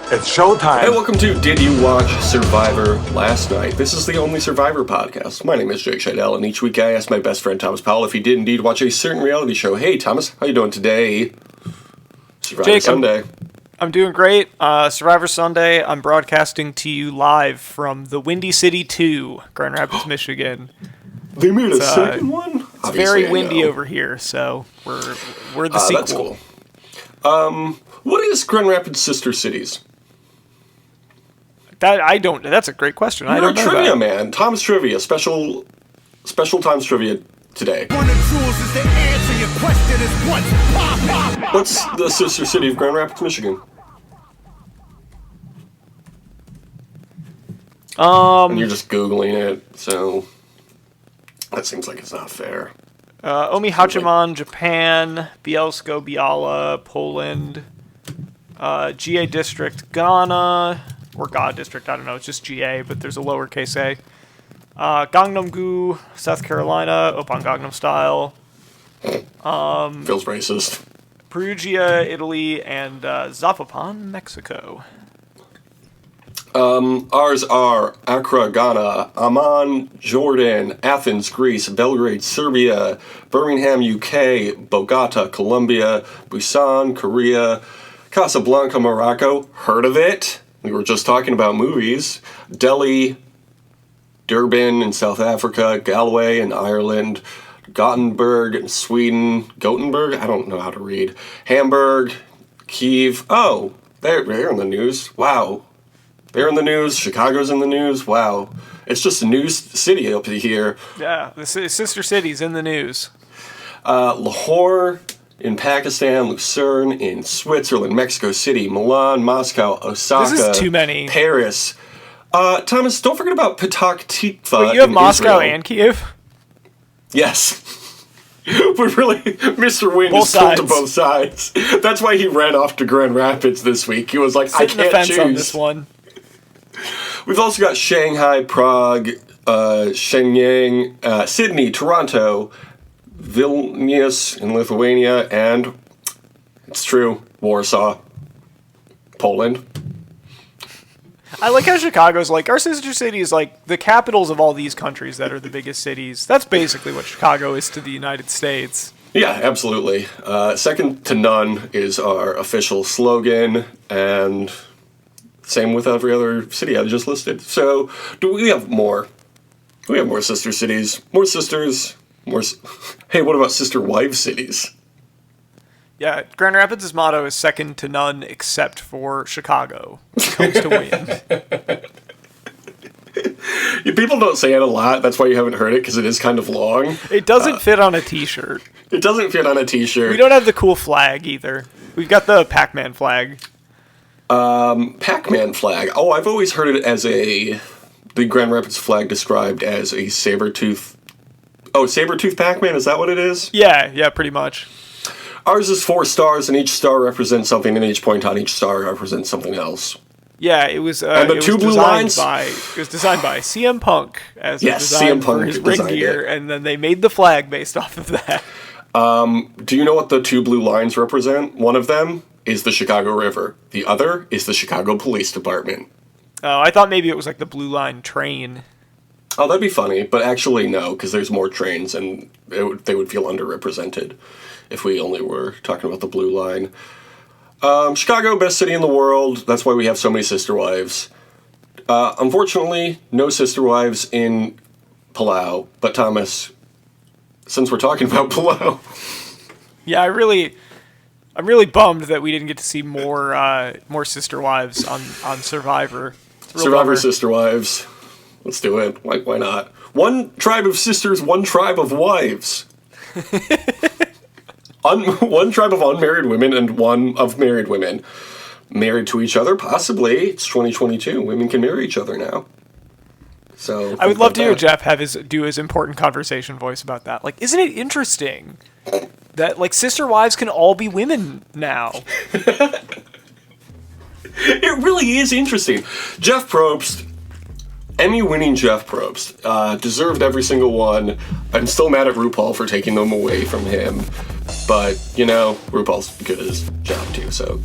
It's showtime. Hey, welcome to Did You Watch Survivor Last Night? This is the only Survivor podcast. My name is Jake Scheidel, and each week I ask my best friend Thomas Powell if he did indeed watch a certain reality show. Hey, Thomas, how you doing today? Survivor Jake, Sunday. I'm doing great. Survivor Sunday, I'm broadcasting to you live from the Windy City 2, Grand Rapids, Michigan. They made a second one? It's very windy over here, so we're the sequel. That's cool. What is Grand Rapids' sister cities? That's a great question. I don't know. Trivia, man. Tom's Trivia. Special Tom's Trivia today. One of jewels is the answer. Your question is what? What's the sister city of Grand Rapids, Michigan? And you're just Googling it, so that seems like it's not fair. Omi Hachiman, Japan, Bielsko Biala, Poland, GA District, Ghana, or GA District, I don't know, it's just GA, but there's a lowercase a. Gangnam-gu, South Carolina, Oppan Gangnam Style. Feels racist. Perugia, Italy, and Zapopan, Mexico. Ours are Accra, Ghana, Amman, Jordan, Athens, Greece, Belgrade, Serbia, Birmingham, UK, Bogota, Colombia, Busan, Korea, Casablanca, Morocco. Heard of it? We were just talking about movies. Delhi, Durban in South Africa, Galway in Ireland, Gothenburg in Sweden, Gothenburg? I don't know how to read. Hamburg, Kiev. Oh, they're in the news. Wow. They're in the news. Chicago's in the news. Wow. It's just a news city up here. Yeah, the sister cities in the news. Lahore in Pakistan, Lucerne in Switzerland, Mexico City, Milan, Moscow, Osaka. This is too many. Paris. Thomas, don't forget about Petah Tikva. Wait, you have Moscow Israel. and Kiev? Yes. We're really... Mr. Wynn Both is pulled to sides. both sides. That's why he ran off to Grand Rapids this week. He was like, I Sit the can't fence choose. on this one. We've also got Shanghai, Prague, Shenyang, Sydney, Toronto, Vilnius in Lithuania, and, it's true, Warsaw, Poland. I like how Chicago's like, our sister city is like the capitals of all these countries that are the biggest cities. That's basically what Chicago is to the United States. Yeah, absolutely. Second to none is our official slogan, and same with every other city I just listed. So, do we have more? We have more sister cities, more sisters, more... Hey, what about sister wives cities? Yeah, Grand Rapids' motto is second to none except for Chicago when it comes to win. People don't say it a lot, that's why you haven't heard it, because it is kind of long. It doesn't fit on a t-shirt. It doesn't fit on a t-shirt. We don't have the cool flag either. We've got the Pac-Man flag. Pac-Man flag. Oh, I've always heard it as the Grand Rapids flag described as a saber-tooth... Oh, saber-tooth Pac-Man, is that what it is? Yeah, pretty much. Ours is 4 stars, and each star represents something, and each point on each star represents something else. Yeah, it was. And the two blue lines? It was designed by CM Punk as a Yes, design CM Punk for his ring designed gear, it. and then they made the flag based off of that. Do you know what the 2 blue lines represent? One of them is the Chicago River. The other is the Chicago Police Department. Oh, I thought maybe it was like the Blue Line train. Oh, that'd be funny, but actually no, because there's more trains, and they would feel underrepresented if we only were talking about the blue line. Chicago, best city in the world. That's why we have so many sister wives. Unfortunately, no sister wives in Palau. But Thomas, since we're talking about Palau... Yeah, I'm really bummed that we didn't get to see more sister wives on Survivor. Survivor sister wives. Let's do it. Why not? One tribe of sisters, one tribe of wives. One tribe of unmarried women and one of married women. Married to each other, possibly. It's 2022. Women can marry each other now. So I would love to hear Jeff do his important conversation voice about that. Like, isn't it interesting that like sister wives can all be women now? It really is interesting. Jeff Probst, Emmy-winning Jeff Probst, deserved every single one. I'm still mad at RuPaul for taking them away from him. But, RuPaul's good at his job too, so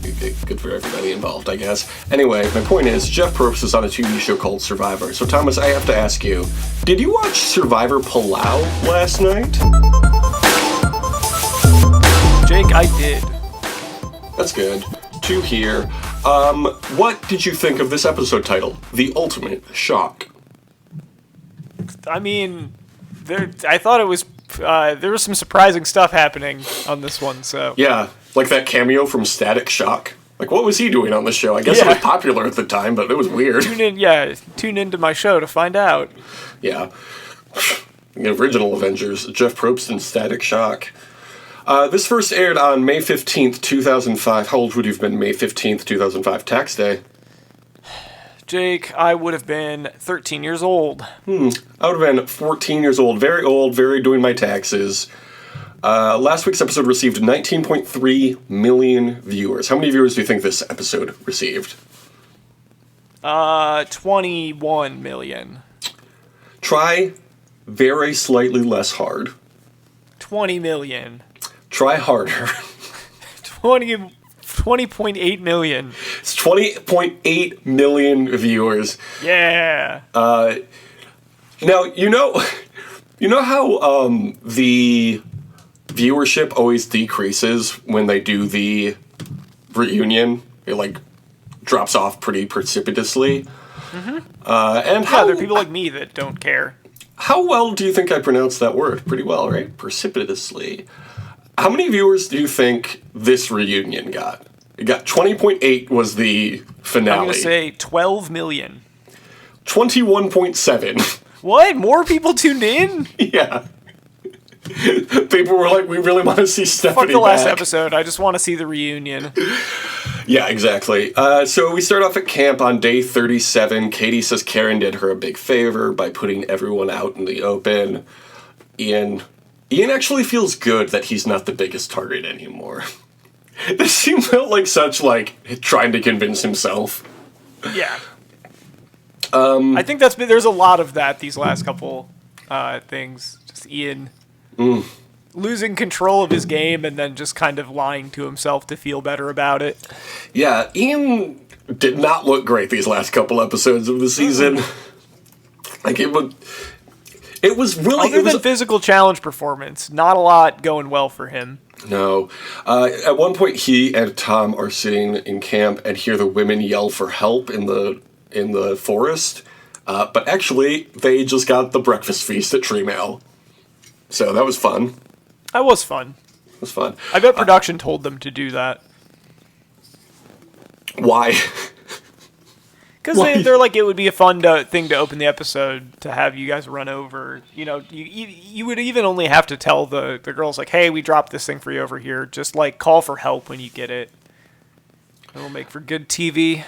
good for everybody involved, I guess. Anyway, my point is, Jeff Probst is on a TV show called Survivor. So, Thomas, I have to ask you, did you watch Survivor Palau last night? Jake, I did. That's good. 2 here. What did you think of this episode title? The Ultimate Shock. I mean, I thought it was... there was some surprising stuff happening on this one, so... Yeah, like that cameo from Static Shock. Like, what was he doing on the show? I guess it was popular at the time, but it was weird. Tune into my show to find out. Yeah. The original Avengers, Jeff Probst and Static Shock. This first aired on May 15th, 2005. How old would you have been May 15th, 2005? Tax day. Jake, I would have been 13 years old. I would have been 14 years old. Very old, very doing my taxes. Last week's episode received 19.3 million viewers. How many viewers do you think this episode received? 21 million. Try very slightly less hard. 20 million. Try harder. 20.8 million. It's 20.8 million viewers. Yeah. Now, you know how the viewership always decreases when they do the reunion? It, drops off pretty precipitously. Mm-hmm. And there are people like me that don't care. How well do you think I pronounced that word? Pretty well, right? Precipitously. How many viewers do you think this reunion got? It got 20.8 was the finale. I'm going to say 12 million. 21.7. What? More people tuned in? Yeah. People were like, we really want to see Stephanie Fuck the last back. episode. I just want to see the reunion. Yeah, exactly. So we start off at camp on day 37. Katie says Karen did her a big favor by putting everyone out in the open. Ian actually feels good that he's not the biggest target anymore. This seemed like such, trying to convince himself. Yeah. I think there's a lot of that these last couple things. Just Ian losing control of his game and then just kind of lying to himself to feel better about it. Yeah, Ian did not look great these last couple episodes of the season. It was really... Other than physical challenge performance, not a lot going well for him. No. At one point, he and Tom are sitting in camp and hear the women yell for help in the forest. But actually, they just got the breakfast feast at Tree Mail. So that was fun. That was fun. It was fun. I bet production told them to do that. Why? Because they're like, it would be a fun thing to open the episode to have you guys run over. You would even only have to tell the girls, hey, we dropped this thing for you over here. Just, call for help when you get it. It'll make for good TV.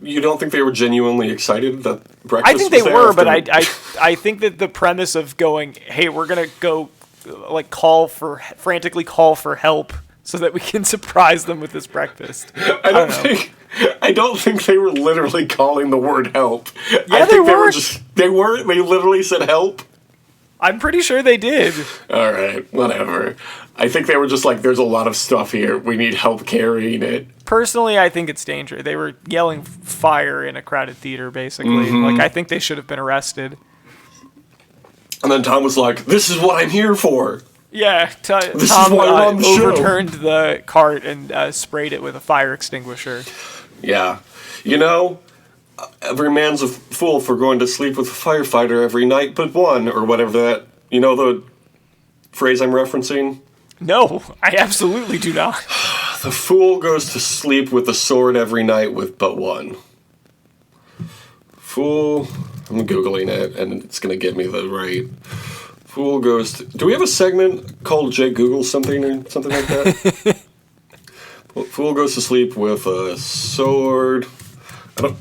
You don't think they were genuinely excited that breakfast I think they was were, after? but I think that the premise of going, hey, we're going to go, frantically call for help so that we can surprise them with this breakfast. I don't think they were literally calling the word help. Yeah, I think they weren't. They literally said help. I'm pretty sure they did. All right, whatever. I think they were just there's a lot of stuff here. We need help carrying it. Personally, I think it's dangerous. They were yelling fire in a crowded theater, basically. Mm-hmm. I think they should have been arrested. And then Tom was like, this is what I'm here for. Yeah, Tom overturned the cart and sprayed it with a fire extinguisher. Yeah. Every man's a fool for going to sleep with a firefighter every night but one, or whatever that, the phrase I'm referencing? No, I absolutely do not. The fool goes to sleep with a sword every night with but one. Fool, I'm Googling it, and it's going to get me the right. Fool goes to... Do we have a segment called Jay Googles something or something like that? Fool goes to sleep with a sword...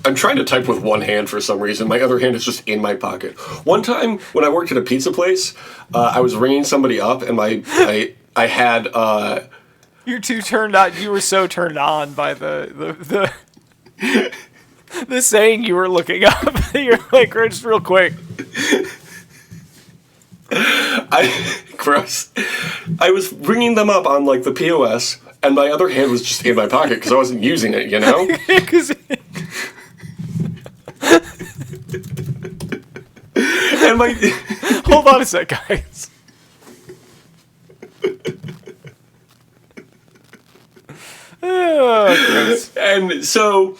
I'm trying to type with one hand for some reason. My other hand is just in my pocket. One time, when I worked at a pizza place, I was ringing somebody up, and I had... You're too turned on. You were so turned on by the saying you were looking up. You're like, just real quick. Gross. I was ringing them up on, like, the POS, and my other hand was just in my pocket because I wasn't using it, you know? 'Cause- And my... Hold on a sec, guys. Oh, gross. And so,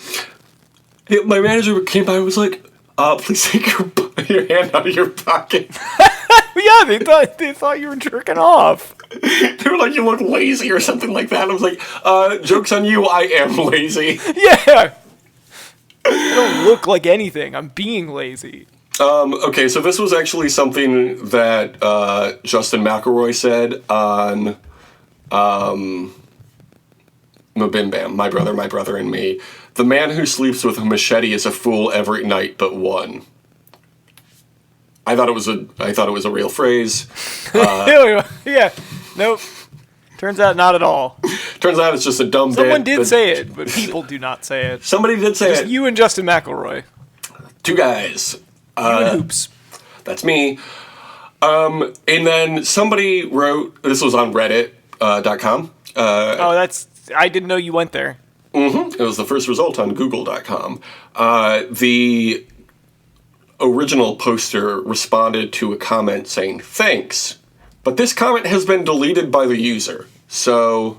my manager came by and was like, please take your hand out of your pocket. Yeah, they thought you were jerking off. They were like, you look lazy or something like that. I was like, joke's on you, I am lazy. Yeah. I don't look like anything. I'm being lazy. Okay, so this was actually something that Justin McElroy said on Mabim Bam, My Brother, and Me. The man who sleeps with a machete is a fool every night but one. I thought it was a real phrase. Yeah. Nope. Turns out not at all. Turns out it's just a dumb bit. Someone did say it, but people do not say it. Somebody did say Just it. you and Justin McElroy. Two guys. You and Hoops. That's me. And then somebody wrote, this was on Reddit.com. I didn't know you went there. It was the first result on Google.com. The original poster responded to a comment saying, thanks, but this comment has been deleted by the user. So,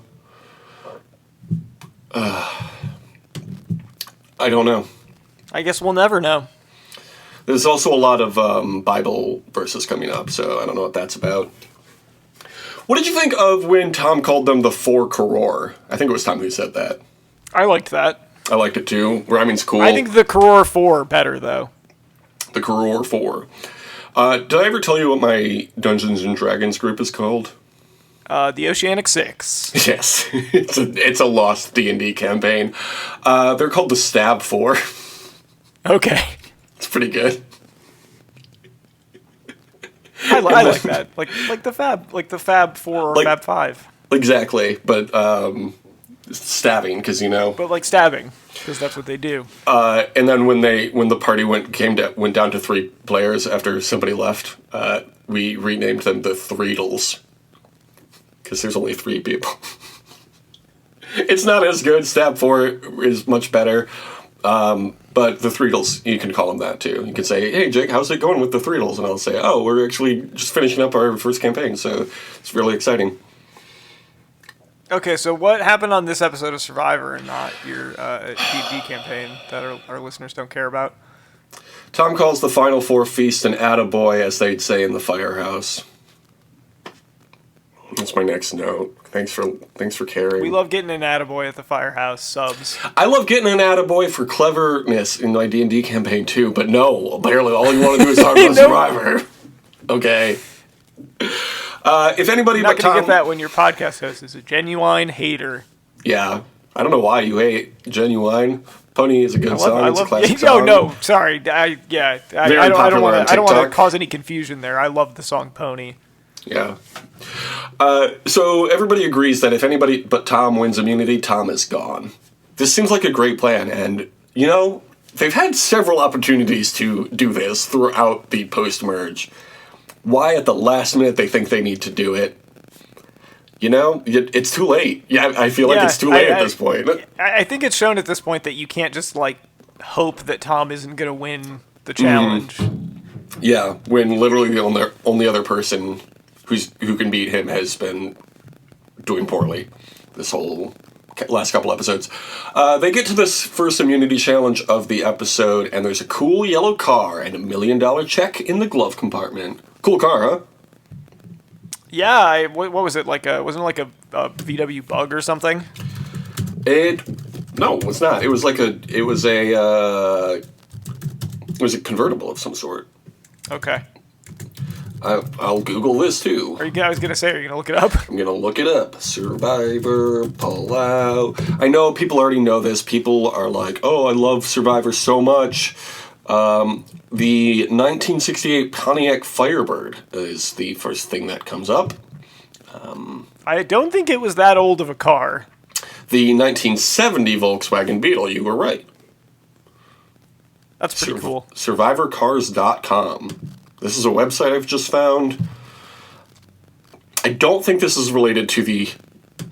I don't know. I guess we'll never know. There's also a lot of Bible verses coming up, so I don't know what that's about. What did you think of when Tom called them the Four Koror? I think it was Tom who said that. I liked that. I liked it too. Rhyming's cool. I think the Koror 4 better, though. The Koror 4. Did I ever tell you what my Dungeons and Dragons group is called? The Oceanic 6. Yes. it's a lost D&D campaign. They're called the Stab 4. Okay. It's pretty good. I like that. Like the Fab 4 or Like- Fab 5. Exactly, but stabbing, because, you know. But like stabbing, because that's what they do. And then when the party went down to 3 players after somebody left, we renamed them the Threedles, because there's only 3 people. It's not as good. Stab 4 is much better, but the Threedles, you can call them that too. You can say, "Hey Jake, how's it going with the Threedles?" And I'll say, "Oh, we're actually just finishing up our first campaign, so it's really exciting." Okay, so what happened on this episode of Survivor and not your D&D campaign that our listeners don't care about? Tom calls the Final Four feast an attaboy, as they'd say in the firehouse. That's my next note. Thanks for caring. We love getting an attaboy at the firehouse subs. I love getting an attaboy for cleverness in my D&D campaign too, but no, apparently all you want to do is talk about Nope. Survivor. Okay. If anybody You're not but going to Tom... get that when your podcast host is a genuine hater. Yeah. I don't know why you hate Genuine. Pony is a good song. It's a classic Oh song. no, sorry. I don't popular want on to. I don't want to TikTok. cause any confusion there. I love the song Pony. Yeah. So everybody agrees that if anybody but Tom wins immunity, Tom is gone. This seems like a great plan, and, you know, they've had several opportunities to do this throughout the post-merge. Why at the last minute they think they need to do it? You know, it's too late. Yeah, I feel like it's too late at this point. I think it's shown at this point that you can't just, like, hope that Tom isn't going to win the challenge. Yeah, when literally the only other person who can beat him has been doing poorly this whole last couple episodes. They get to this first immunity challenge of the episode, and there's a cool yellow car and $1 million check in the glove compartment. Cool car, huh? Yeah, what was it? Wasn't it like a VW Bug or something? No, it's not. It was a convertible of some sort. Okay. I'll Google this too. I was going to say, are you going to look it up? I'm gonna look it up. Survivor, Palau. I know people already know this. People are like, "Oh, I love Survivor so much." The 1968 Pontiac Firebird is the first thing that comes up. I don't think it was that old of a car. The 1970 Volkswagen Beetle. You were right. That's pretty cool. SurvivorCars.com. This is a website I've just found. I don't think this is related to the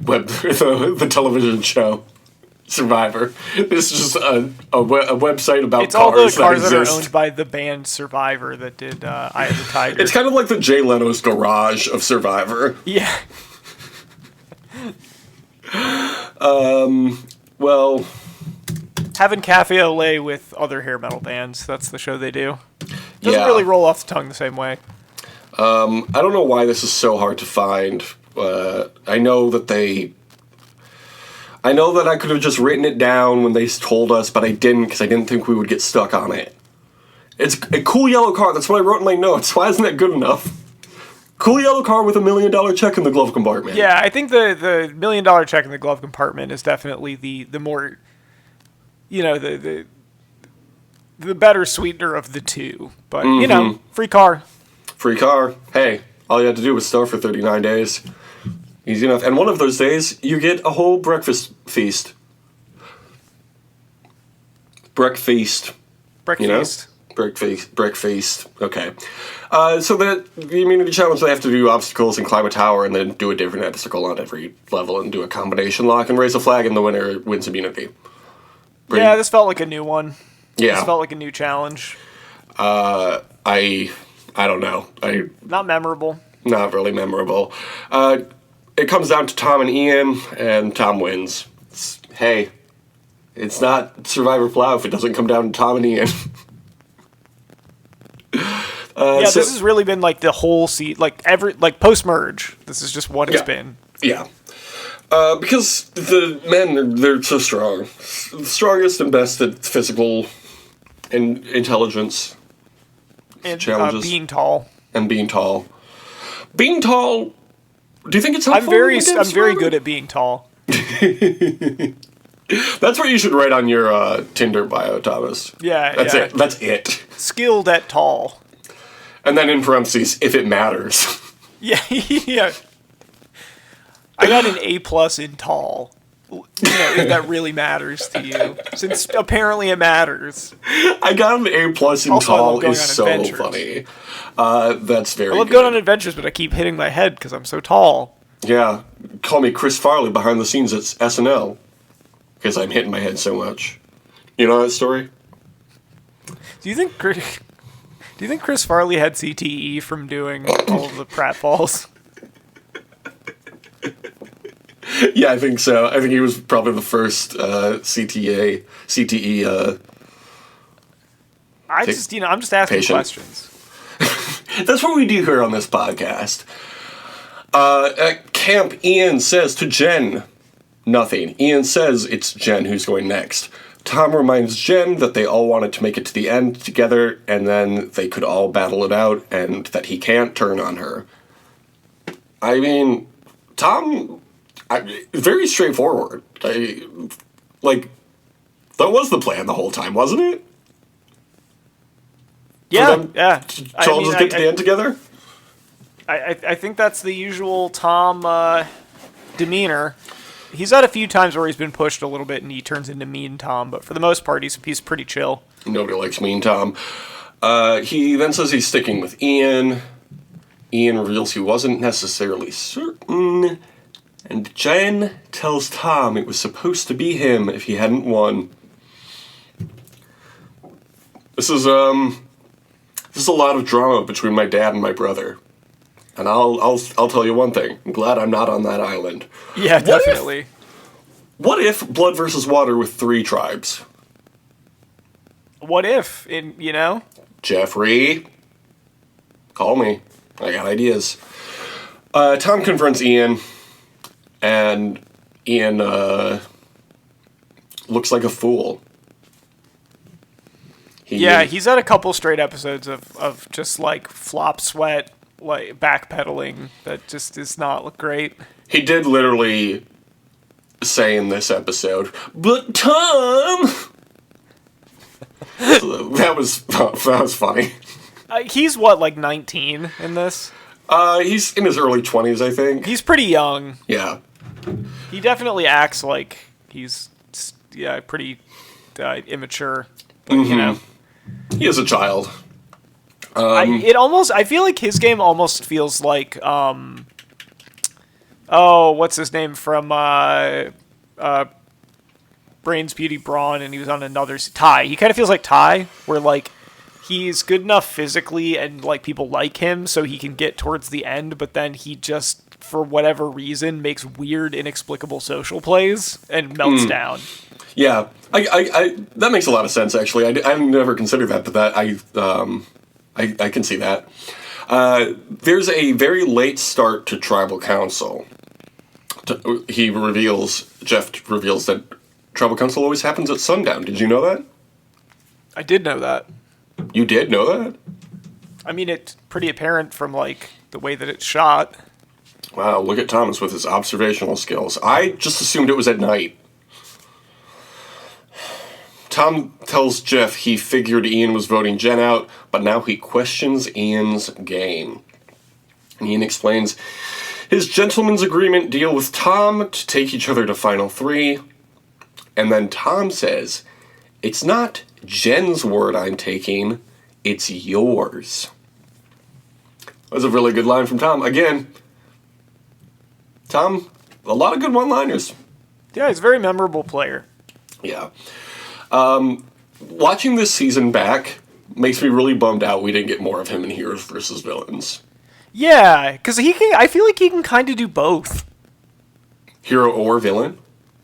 the television show Survivor. This is just a website about It's all the cars cars that that are exist. owned by the band Survivor that did Eye of the Tiger. It's kind of like the Jay Leno's garage of Survivor. Yeah. Well, Having cafe au lait with other hair metal bands. That's the show they do. Doesn't yeah. really roll off the tongue the same way. I don't know why this is so hard to find. I know that I could have just written it down when they told us, but I didn't because I didn't think we would get stuck on it. It's a cool yellow car. That's what I wrote in my notes. Why isn't that good enough? Cool yellow car with $1 million check in the glove compartment. Yeah, I think the $1 million check in the glove compartment is definitely the more, the better sweetener of the two. But, free car. Free car. Hey, all you had to do was store for 39 days. Easy enough. And one of those days, you get a whole breakfast feast. Breakfast. Breakfast. Breakfast. Okay. So the immunity challenge, they have to do obstacles and climb a tower and then do a different obstacle on every level and do a combination lock and raise a flag and the winner wins immunity. Yeah, this felt like a new one. Yeah. This felt like a new challenge. I don't know. Not memorable. Not really memorable. It comes down to Tom and Ian, and Tom wins. Hey, it's not Survivor Palau if it doesn't come down to Tom and Ian. This has really been like the whole post merge. This is just what it's been. Yeah. Because the men, they're so strong. The strongest and best at physical and intelligence And challenges. being tall. And being tall. Being tall, do you think it's helpful? I'm very good at being tall. That's what you should write on your Tinder bio, Thomas. Yeah, That's it. That's it. Skilled at tall. And then in parentheses, if it matters. Yeah, yeah. I got an A+ in tall. If that really matters to you, since apparently it matters. I got an A+ in Also, I tall love going is on so adventures. funny. That's very I love good. going on adventures, but I keep hitting my head because I'm so tall. Yeah. Call me Chris Farley behind the scenes at SNL. Because I'm hitting my head so much. You know that story? Do you think Chris Farley had CTE from doing all of the pratfalls? Yeah, I think so. I think he was probably the first CTE. I'm just asking patient. questions. That's what we do here on this podcast. At camp, Ian says to Jen, nothing. Ian says it's Jen who's going next. Tom reminds Jen that they all wanted to make it to the end together, and then they could all battle it out, and that he can't turn on her. I mean, Tom, very straightforward. That was the plan the whole time, wasn't it? Yeah. To all just get to the end together? I think that's the usual Tom demeanor. He's had a few times where he's been pushed a little bit and he turns into mean Tom, but for the most part, he's pretty chill. Nobody likes mean Tom. He then says he's sticking with Ian. Ian reveals he wasn't necessarily certain. And Jen tells Tom it was supposed to be him if he hadn't won. This is a lot of drama between my dad and my brother. And I'll tell you one thing. I'm glad I'm not on that island. Yeah, definitely. What if Blood versus Water with 3 tribes? What if, Jeffrey, call me. I got ideas. Tom confronts Ian, and Ian looks like a fool. He's had a couple straight episodes of just like flop sweat, like backpedaling that just does not look great. He did literally say in this episode, "But Tom," that was funny. He's what, like 19 in this? He's in his early 20s, I think. He's pretty young. Yeah. He definitely acts like he's pretty immature. But, He is a child. I feel like his game almost feels like, what's his name from, Brains, Beauty, Brawn, and he was on another, Ty. He kind of feels like Ty, where, like, he's good enough physically and, like, people like him so he can get towards the end, but then he just, for whatever reason, makes weird, inexplicable social plays and melts down. Yeah, I that makes a lot of sense, actually. I never considered that, but I can see that. There's a very late start to Tribal Council. Jeff reveals that Tribal Council always happens at sundown. Did you know that? I did know that. You did know that? I mean, it's pretty apparent from, like, the way that it's shot. Wow, look at Thomas with his observational skills. I just assumed it was at night. Tom tells Jeff he figured Ian was voting Jen out, but now he questions Ian's game. And Ian explains his gentleman's agreement deal with Tom to take each other to Final Three. And then Tom says, it's not Jen's word I'm taking, it's yours. That was a really good line from Tom. Again, Tom, a lot of good one-liners. Yeah, he's a very memorable player. Yeah. Watching this season back makes me really bummed out we didn't get more of him in Heroes versus Villains. Yeah, because I feel like he can kind of do both. Hero or villain?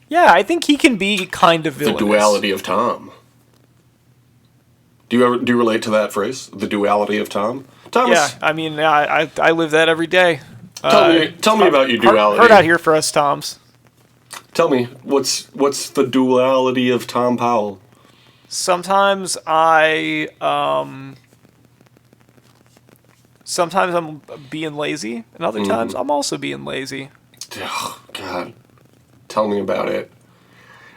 Yeah, I think he can be kind of villainous. The duality of Tom. Do you relate to that phrase? The duality of Tom? Thomas? Yeah, I mean, I live that every day. Tell me about your duality. Heard out here for us, Toms. Tell me, what's the duality of Tom Powell? Sometimes I'm being lazy, and other times I'm also being lazy. Oh, God. Tell me about it.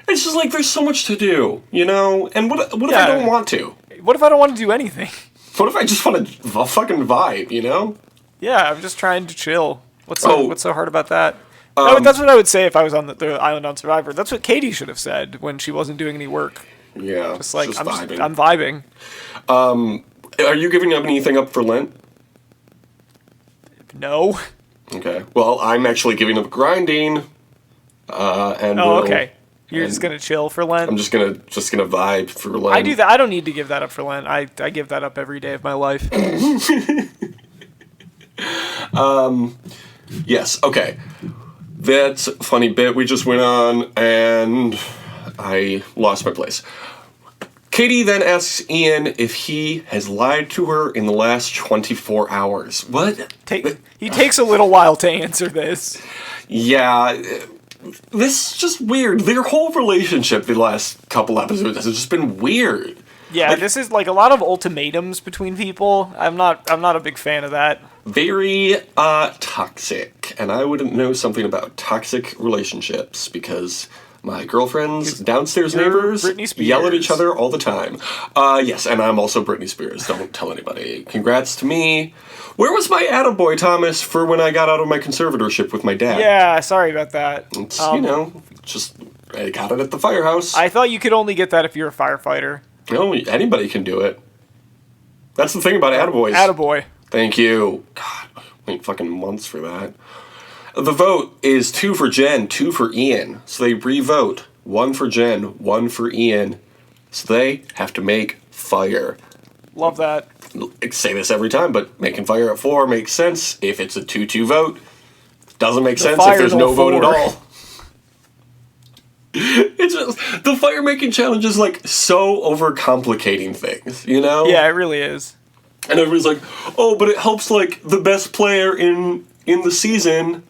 It's just like there's so much to do, you know? And what if I don't want to? What if I don't want to do anything? What if I just want to fucking vibe, you know? Yeah, I'm just trying to chill. What's so hard about that? That's what I would say if I was on the island on Survivor. That's what Katie should have said when she wasn't doing any work. Yeah, just like I'm vibing. I'm vibing. Are you giving anything up for Lent? No. Okay. Well, I'm actually giving up grinding. Okay. You're just gonna chill for Lent. I'm just gonna vibe for Lent. I do that. I don't need to give that up for Lent. I give that up every day of my life. Yes. Okay. That's a funny bit we just went on, and I lost my place. Katie then asks Ian if he has lied to her in the last 24 hours. What? He takes a little while to answer this. Yeah. This is just weird. Their whole relationship the last couple episodes has just been weird. Yeah, this is like a lot of ultimatums between people. I'm not a big fan of that. Very toxic. And I wouldn't know something about toxic relationships because my girlfriend's downstairs neighbors yell at each other all the time. Yes, and I'm also Britney Spears. Don't tell anybody. Congrats to me. Where was my attaboy, Thomas, for when I got out of my conservatorship with my dad? Yeah, sorry about that. It's, just I got it at the firehouse. I thought you could only get that if you're a firefighter. No, anybody can do it. That's the thing about attaboys. Attaboy. Thank you. God, wait fucking months for that. The vote is 2 for Jen, 2 for Ian. So they re-vote. 1 for Jen, 1 for Ian. So they have to make fire. Love that. I say this every time, but making fire at 4 makes sense if it's a 2-2 vote. Doesn't make sense if there's no vote at all. It's just, the fire making challenge is like so overcomplicating things, you know? Yeah, it really is. And everybody's like, oh, but it helps like the best player in the season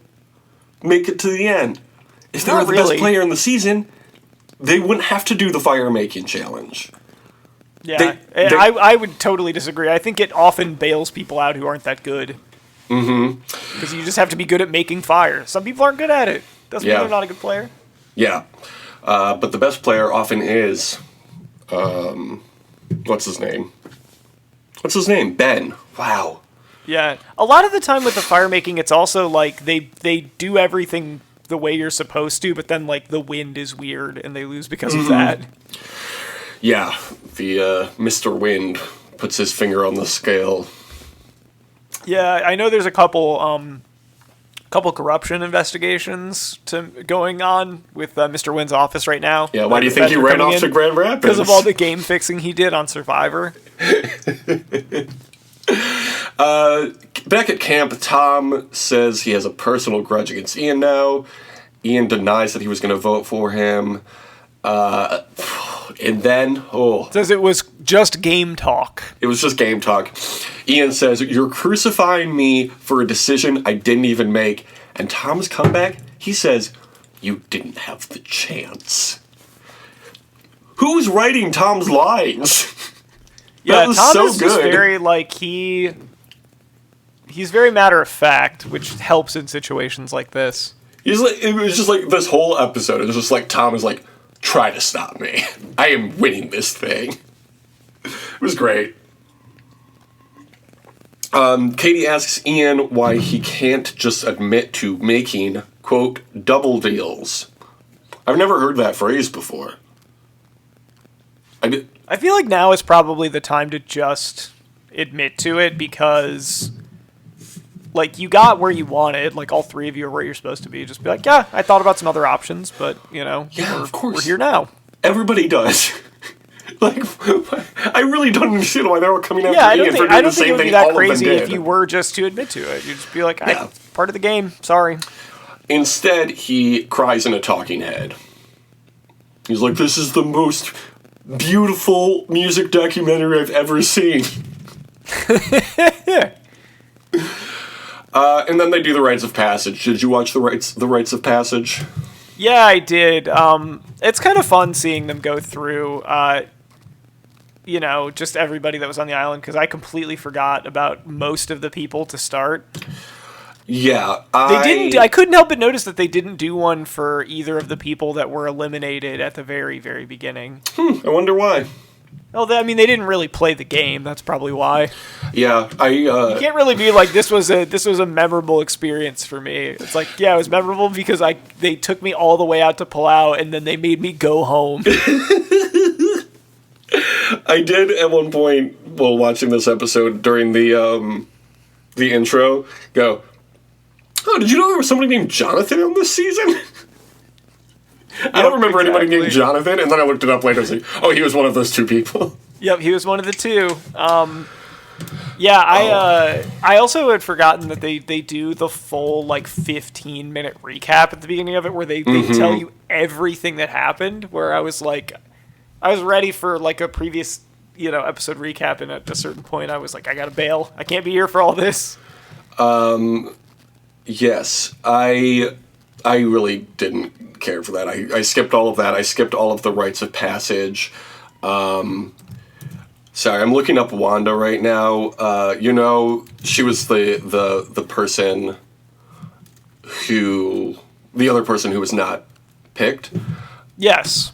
make it to the end. If they were the best player in the season, they wouldn't have to do the fire making challenge. Yeah, I would totally disagree. I think it often bails people out who aren't that good. Mm-hmm. Because you just have to be good at making fire. Some people aren't good at it. Doesn't mean they're not a good player. Yeah. But the best player often is, what's his name? Ben. Wow. Yeah. A lot of the time with the fire making, it's also like they do everything the way you're supposed to, but then like the wind is weird and they lose because of that. Yeah, the Mr. Wind puts his finger on the scale. Yeah, I know there's a couple corruption investigations going on with Mr. Wynn's office right now. Yeah, why do you think he ran off to Grand Rapids? Because of all the game fixing he did on Survivor. Back at camp, Tom says he has a personal grudge against Ian now. Ian denies that he was going to vote for him. And then, says it was just game talk. It was just game talk. Ian says, "You're crucifying me for a decision I didn't even make." And Tom's comeback, he says, "You didn't have the chance." Who's writing Tom's lines? Yeah, was Tom so is just good. very, like, he's very matter of fact, which helps in situations like this. He's like, it was just like this whole episode. It was just like Tom is like, "Try to stop me. I am winning this thing." It was great. Katie asks Ian why he can't just admit to making, quote, double deals. I've never heard that phrase before. I feel like now is probably the time to just admit to it because, like, you got where you wanted. Like, all three of you are where you're supposed to be. Just be like, yeah, I thought about some other options, but, you know, of course. we're here now. Everybody does. Like, I really don't understand why they were coming after Yeah, Ian for doing the same it would be thing that all of them crazy did. if you were just to admit to it. You'd just be like, Yeah. part of the game, sorry. Instead, he cries in a talking head. He's like, "This is the most beautiful music documentary I've ever seen." And then they do the rites of passage. Did you watch the rites of passage? Yeah, I did. It's kind of fun seeing them go through, you know, just everybody that was on the island, because I completely forgot about most of the people to start. Yeah, I couldn't help but notice that they didn't do one for either of the people that were eliminated at the very, very beginning. I wonder why. Well, I mean, they didn't really play the game. That's probably why. Yeah, You can't really be like, this was a memorable experience for me. It's like, yeah, it was memorable because they took me all the way out to Palau and then they made me go home. I did at one point while watching this episode during the intro go, "Oh, did you know there was somebody named Jonathan on this season?" I don't remember anybody named Jonathan, and then I looked it up later and was like, "Oh, he was one of those two people." Yep, he was one of the two. I also had forgotten that they do the full, like, 15-minute recap at the beginning of it where they tell you everything that happened, where I was like, I was ready for, like, a previous, you know, episode recap, and at a certain point I was like, I gotta bail. I can't be here for all this. Yes, I really didn't care for that. I skipped all of that. I skipped all of the rites of passage. Sorry, I'm looking up Wanda right now. You know, she was the person the other person who was not picked. Yes.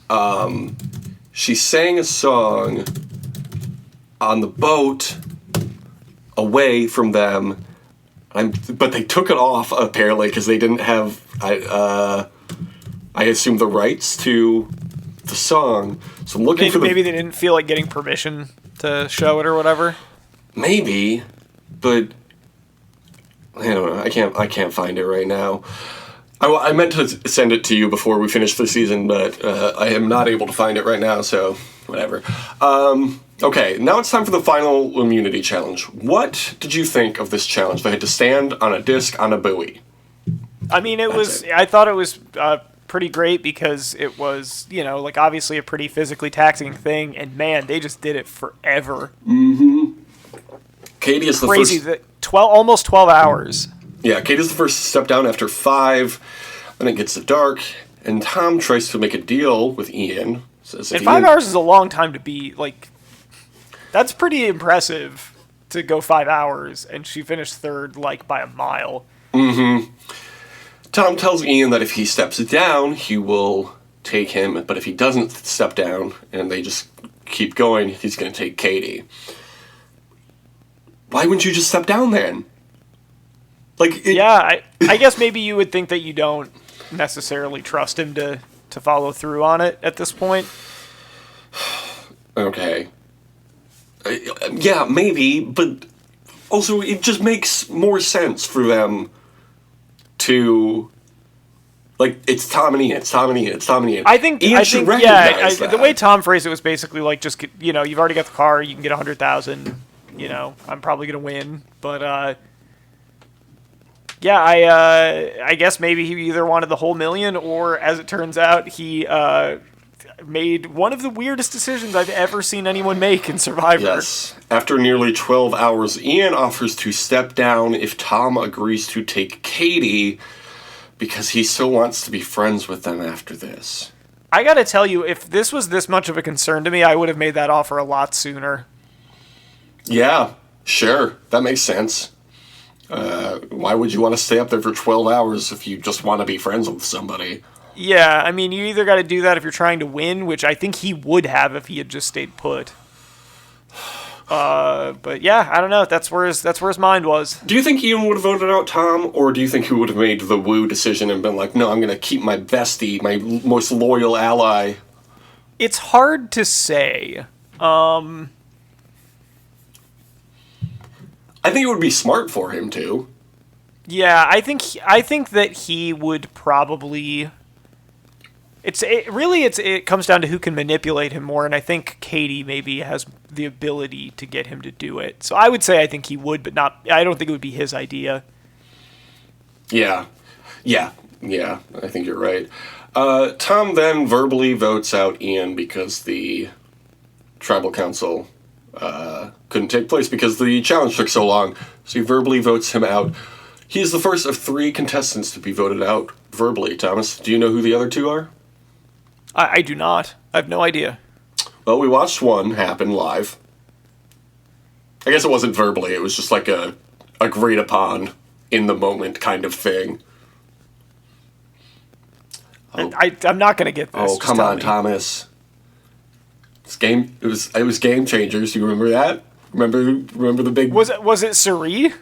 She sang a song on the boat away from them, but they took it off apparently because they didn't have I assume the rights to the song. So I'm looking for maybe they didn't feel like getting permission to show it or whatever. Maybe, but I don't know. I can't find it right now. I meant to send it to you before we finish the season, but I am not able to find it right now, so whatever. Okay, now it's time for the final immunity challenge. What did you think of this challenge? They had to stand on a disc on a buoy. I mean, I thought it was pretty great because it was, you know, like, obviously a pretty physically taxing thing, and man, they just did it forever. Mm-hmm. Katie is the Crazy, first... almost 12 hours. Yeah, Katie's the first to step down after 5. Then it gets dark, and Tom tries to make a deal with Ian. Says And 5 hours is a long time to be, like, that's pretty impressive to go 5 hours, and she finished third, like, by a mile. Mm-hmm. Tom tells Ian that if he steps down, he will take him, but if he doesn't step down, and they just keep going, he's going to take Katie. Why wouldn't you just step down then? Like, I guess maybe you would think that you don't necessarily trust him to follow through on it at this point. Okay. Yeah, maybe, but also it just makes more sense for them to... Like, it's Tom and Ian, it's Tom and Ian, it's Tom and Ian. Ian should recognize that. The way Tom phrased it was basically like, just, you've already got the car, you can get 100,000, I'm probably going to win. But, yeah, I guess maybe he either wanted the whole million, or, as it turns out, he made one of the weirdest decisions I've ever seen anyone make in Survivor. Yes. After nearly 12 hours, Ian offers to step down if Tom agrees to take Katie, because he still wants to be friends with them after this. I gotta tell you, if this was this much of a concern to me, I would have made that offer a lot sooner. Yeah, sure. That makes sense. Why would you want to stay up there for 12 hours if you just want to be friends with somebody? Yeah, I mean, you either got to do that if you're trying to win, which I think he would have if he had just stayed put. But yeah, I don't know. That's where his mind was. Do you think Ian would have voted out Tom, or do you think he would have made the woo decision and been like, no, I'm going to keep my bestie, my most loyal ally? It's hard to say. I think it would be smart for him to. Yeah, I think that he would probably. It comes down to who can manipulate him more, and I think Katie maybe has the ability to get him to do it. So I would say I think he would, but I don't think it would be his idea. Yeah, I think you're right. Tom then verbally votes out Ian because the tribal council couldn't take place because the challenge took so long. So he verbally votes him out. He's the first of 3 contestants to be voted out verbally. Thomas, do you know who the other 2 are? I do not. I have no idea. Well, we watched one happen live. I guess it wasn't verbally. It was just like a agreed upon, in the moment kind of thing. I'm not going to get this. Oh, come on, Thomas. It was Game Changers. Do you remember that? Remember the big... Was it Suri?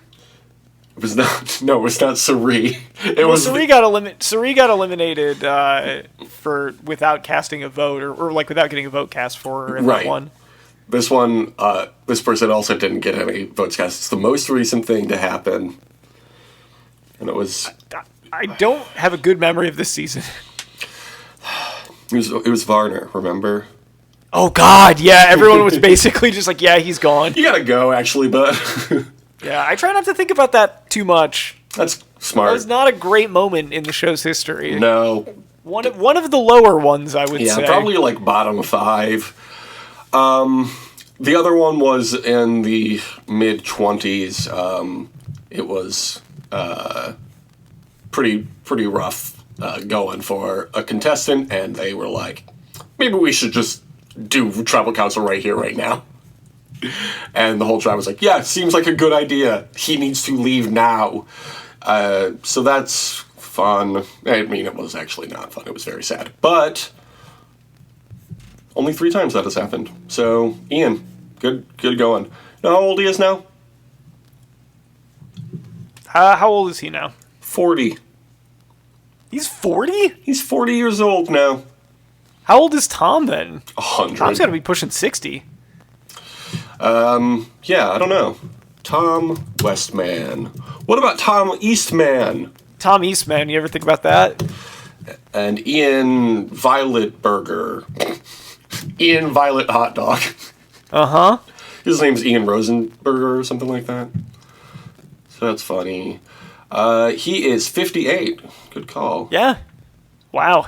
It was not. No, it was not Suri. Suri got eliminated without casting a vote, or like without getting a vote cast for her in that one. This one, this person also didn't get any votes cast. It's the most recent thing to happen, and it was. I don't have a good memory of this season. It was Varner. Remember? Oh God, yeah. Everyone was basically just like, yeah, he's gone. You gotta go, actually, but. Yeah, I try not to think about that too much. That's smart. That was not a great moment in the show's history. No. One of the lower ones, I would say. Yeah, probably like bottom 5. The other one was in the mid-20s. It was pretty rough going for a contestant, and they were like, maybe we should just do tribal council right here, right now. And the whole tribe was like, yeah, seems like a good idea. He needs to leave now. So that's fun. I mean, it was actually not fun. It was very sad. But only 3 times that has happened. So, Ian, good going. Know how old he is now? How old is he now? 40. He's 40? He's 40 years old now. How old is Tom then? 100. Tom's got to be pushing 60. Yeah, I don't know. Tom Westman. What about Tom Eastman? Tom Eastman, you ever think about that? And Ian Violet Burger. Ian Violet Hot Dog. Uh-huh. His name's Ian Rosenberger or something like that. So that's funny. He is 58. Good call. Yeah. Wow.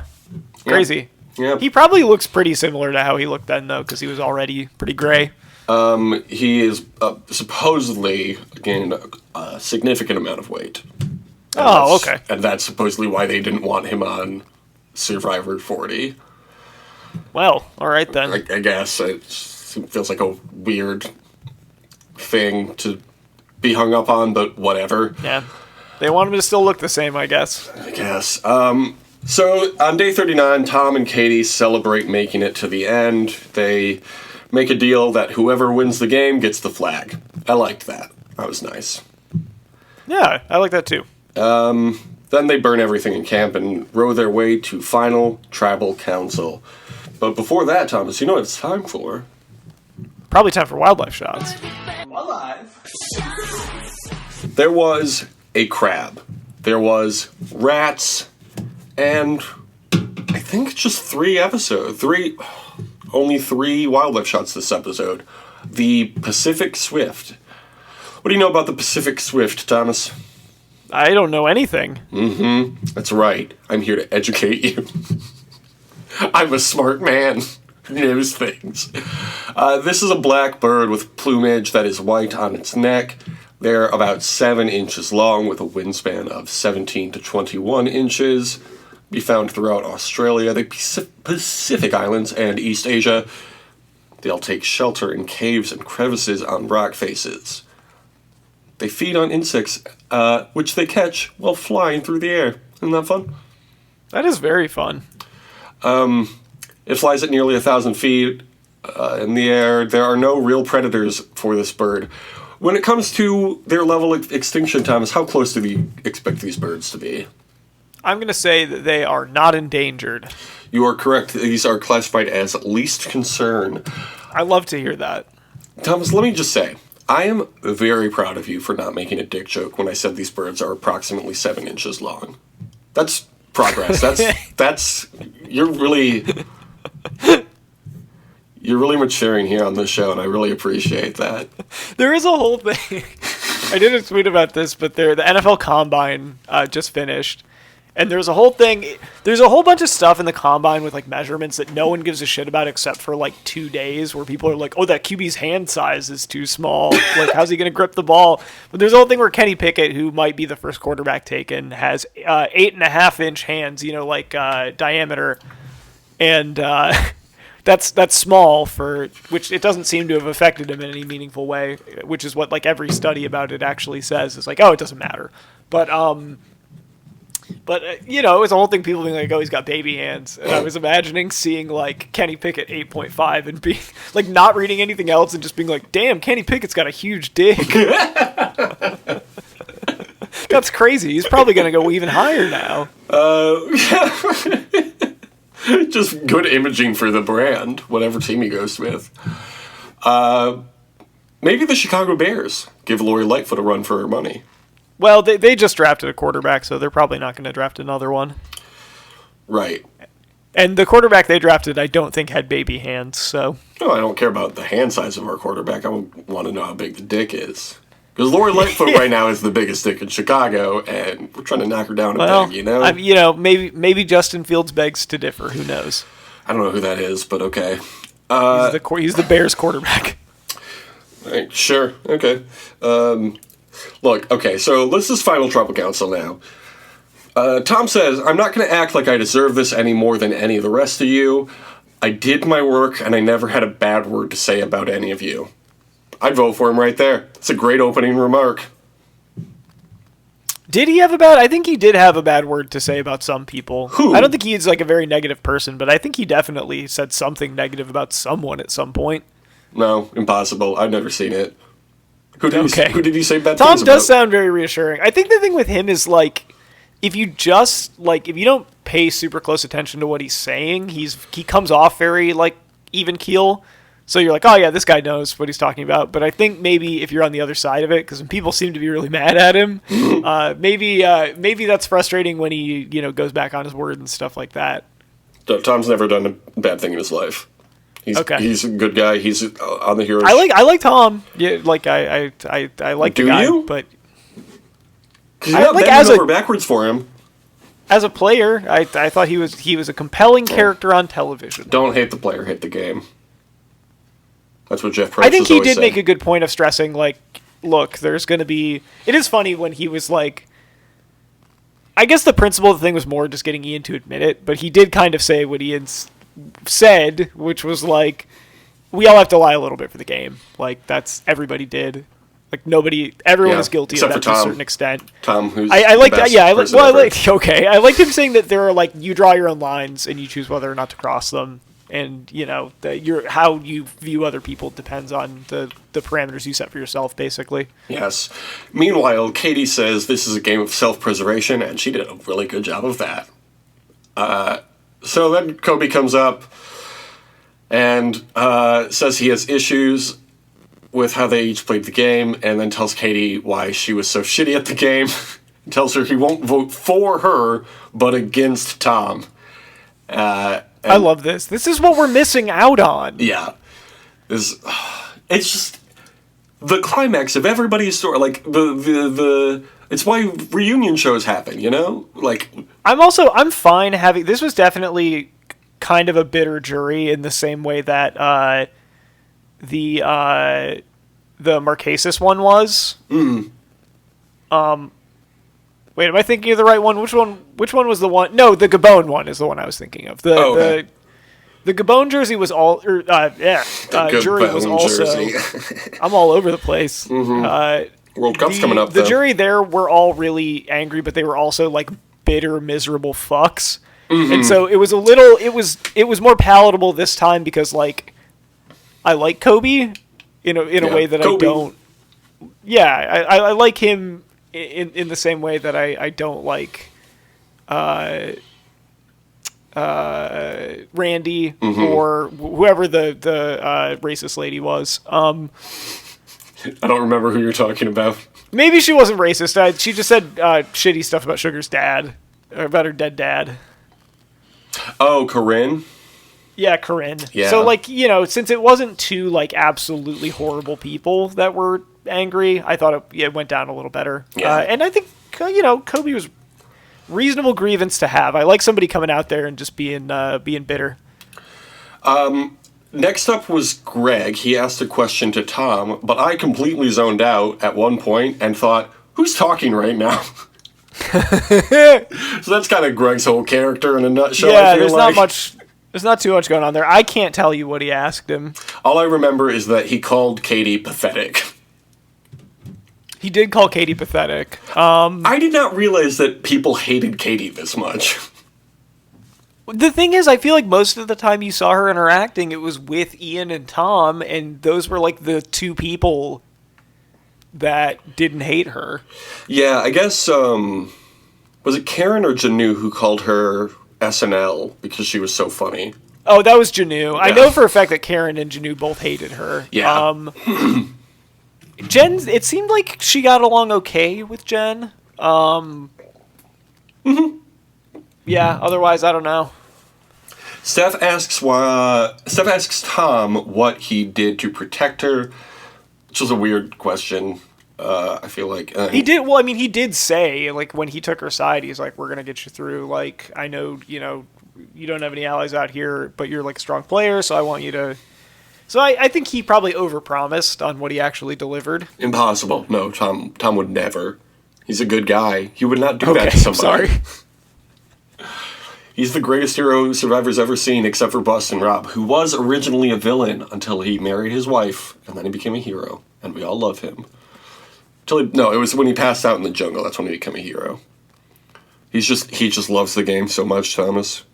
Crazy. Yeah. He probably looks pretty similar to how he looked then, though, because he was already pretty gray. He is supposedly gained a significant amount of weight. Oh, okay. And that's supposedly why they didn't want him on Survivor 40. Well, all right then. I guess it feels like a weird thing to be hung up on, but whatever. Yeah. They want him to still look the same, I guess. I guess. So on day 39, Tom and Katie celebrate making it to the end. They make a deal that whoever wins the game gets the flag. I liked that. That was nice. Yeah, I like that too. Then they burn everything in camp and row their way to final tribal council. But before that, Thomas, you know what it's time for? Probably time for wildlife shots. There was a crab. There was rats, and I think just only 3 wildlife shots this episode. The Pacific Swift. What do you know about the Pacific Swift, Thomas? I don't know anything. That's right. I'm here to educate you. I'm a smart man who knows things. This is a black bird with plumage that is white on its neck. They're about 7 inches long with a wingspan of 17 to 21 inches. Be found throughout Australia, the Pacific Islands, and East Asia. They'll take shelter in caves and crevices on rock faces. They feed on insects, which they catch while flying through the air. Isn't that fun? That is very fun. It flies at nearly 1,000 feet in the air. There are no real predators for this bird. When it comes to their level of extinction, Thomas, how close do we expect these birds to be? I'm going to say that they are not endangered. You are correct. These are classified as least concern. I love to hear that. Thomas, let me just say, I am very proud of you for not making a dick joke when I said these birds are approximately 7 inches long. That's progress. You're really maturing here on this show, and I really appreciate that. There is a whole thing. I did a tweet about this, but the NFL Combine just finished. And there's a whole thing. There's a whole bunch of stuff in the Combine with, like, measurements that no one gives a shit about except for, like, 2 days where people are like, oh, that QB's hand size is too small. Like, how's he going to grip the ball? But there's a whole thing where Kenny Pickett, who might be the first quarterback taken, has 8.5-inch hands, diameter. And that's small for which it doesn't seem to have affected him in any meaningful way, which is what, like, every study about it actually says. It's like, oh, it doesn't matter. But it was a whole thing, people being like, oh, he's got baby hands. And I was imagining seeing, like, Kenny Pickett 8.5 and being, like, not reading anything else and just being like, damn, Kenny Pickett's got a huge dick. That's crazy. He's probably going to go even higher now. Just good imaging for the brand, whatever team he goes with. Maybe the Chicago Bears give Lori Lightfoot a run for her money. Well, they just drafted a quarterback, so they're probably not going to draft another one. Right. And the quarterback they drafted, I don't think had baby hands, so... No, I don't care about the hand size of our quarterback. I want to know how big the dick is. Because Lori Lightfoot right now is the biggest dick in Chicago, and we're trying to knock her down a peg, you know? Maybe Justin Fields begs to differ. Who knows? I don't know who that is, but okay. He's the Bears quarterback. Right, sure, okay. Look, okay, so this is Final Tribal Council now. Tom says, I'm not going to act like I deserve this any more than any of the rest of you. I did my work, and I never had a bad word to say about any of you. I'd vote for him right there. It's a great opening remark. Did he have I think he did have a bad word to say about some people. Who? I don't think he's, like, a very negative person, but I think he definitely said something negative about someone at some point. No, impossible. I've never seen it. Who did he say bad Tom things about? does sound very reassuring. I think the thing with him is, like, if you don't pay super close attention to what he's saying, he comes off very, like, even keel. So you're like, oh yeah, this guy knows what he's talking about. But I think maybe if you're on the other side of it, because people seem to be really mad at him, maybe that's frustrating when he goes back on his word and stuff like that. Tom's never done a bad thing in his life. He's a good guy. He's on the hero. I like Tom. Yeah, like I like the guy. Do you? But because you're not bending over backwards for him. As a player, I thought he was a compelling character on television. Don't hate the player, hate the game. That's what Jeff Probst I think he did said. make a good point of stressing, like, look, there's going to be... It is funny when he was like... I guess the principle of the thing was more just getting Ian to admit it, but he did kind of say what Ian said, which was like, we all have to lie a little bit for the game. Like, that's... Everybody did. Like, everyone is guilty of that to a certain extent. Tom, who's I like that. Yeah, I liked him saying that there are, like, you draw your own lines and you choose whether or not to cross them. And, how you view other people depends on the parameters you set for yourself, basically. Yes. Meanwhile, Katie says this is a game of self-preservation, and she did a really good job of that. So then Kobe comes up. and says he has issues with how they each played the game, and then tells Katie why she was so shitty at the game. Tells her he won't vote for her, but against Tom. I love this. This is what we're missing out on. Yeah. It's just the climax of everybody's story. Like, it's why reunion shows happen, you know? Like, I'm fine having, this was definitely kind of a bitter jury in the same way that the Marquesas one was. Wait, am I thinking of the right one? Which one was the one? No, the Gabon one is the one I was thinking of. The Gabon jersey was all, jury was also. Jersey. I'm all over the place. World Cup's coming up. The jury there were all really angry, but they were also like bitter, miserable fucks. And so it was it was more palatable this time because like I like Kobe in a way that Kobe. I don't. Yeah, I like him in the same way that I don't like Randy or whoever the racist lady was. I don't remember who you're talking about. Maybe she wasn't racist. She just said shitty stuff about Sugar's dad, or about her dead dad. Oh, Corinne? Yeah, Corinne. Yeah. So, like, you know, since it wasn't two, like, absolutely horrible people that were angry, I thought it went down a little better. Yeah. And I think, you know, Kobe was reasonable grievance to have. I like somebody coming out there and just being bitter. Next up was Greg. He asked a question to Tom, but I completely zoned out at one point and thought, who's talking right now? So that's kind of Greg's whole character in a nutshell. Yeah, there's not too much going on there. I can't tell you what he asked him. All I remember is that he called Katie pathetic. He did call Katie pathetic. I did not realize that people hated Katie this much. The thing is, I feel like most of the time you saw her interacting, it was with Ian and Tom, and those were like the two people that didn't hate her. Yeah, I guess, was it Karen or Janu who called her SNL because she was so funny? Oh, that was Janu. Yeah. I know for a fact that Karen and Janu both hated her. Yeah. Jen, it seemed like she got along okay with Jen. Yeah, otherwise, I don't know. Steph asks Tom what he did to protect her, which was a weird question. I feel like he did. Well, I mean, he did say, like, when he took her side, he's like, "We're gonna get you through. Like, I know, you don't have any allies out here, but you're like a strong player, so I want you to." So I think he probably overpromised on what he actually delivered. Impossible. No, Tom would never. He's a good guy. He would not do that to somebody. Sorry. He's the greatest hero Survivor's ever seen, except for Boston Rob, who was originally a villain until he married his wife, and then he became a hero, and we all love him. It was when he passed out in the jungle. That's when he became a hero. He just loves the game so much, Thomas.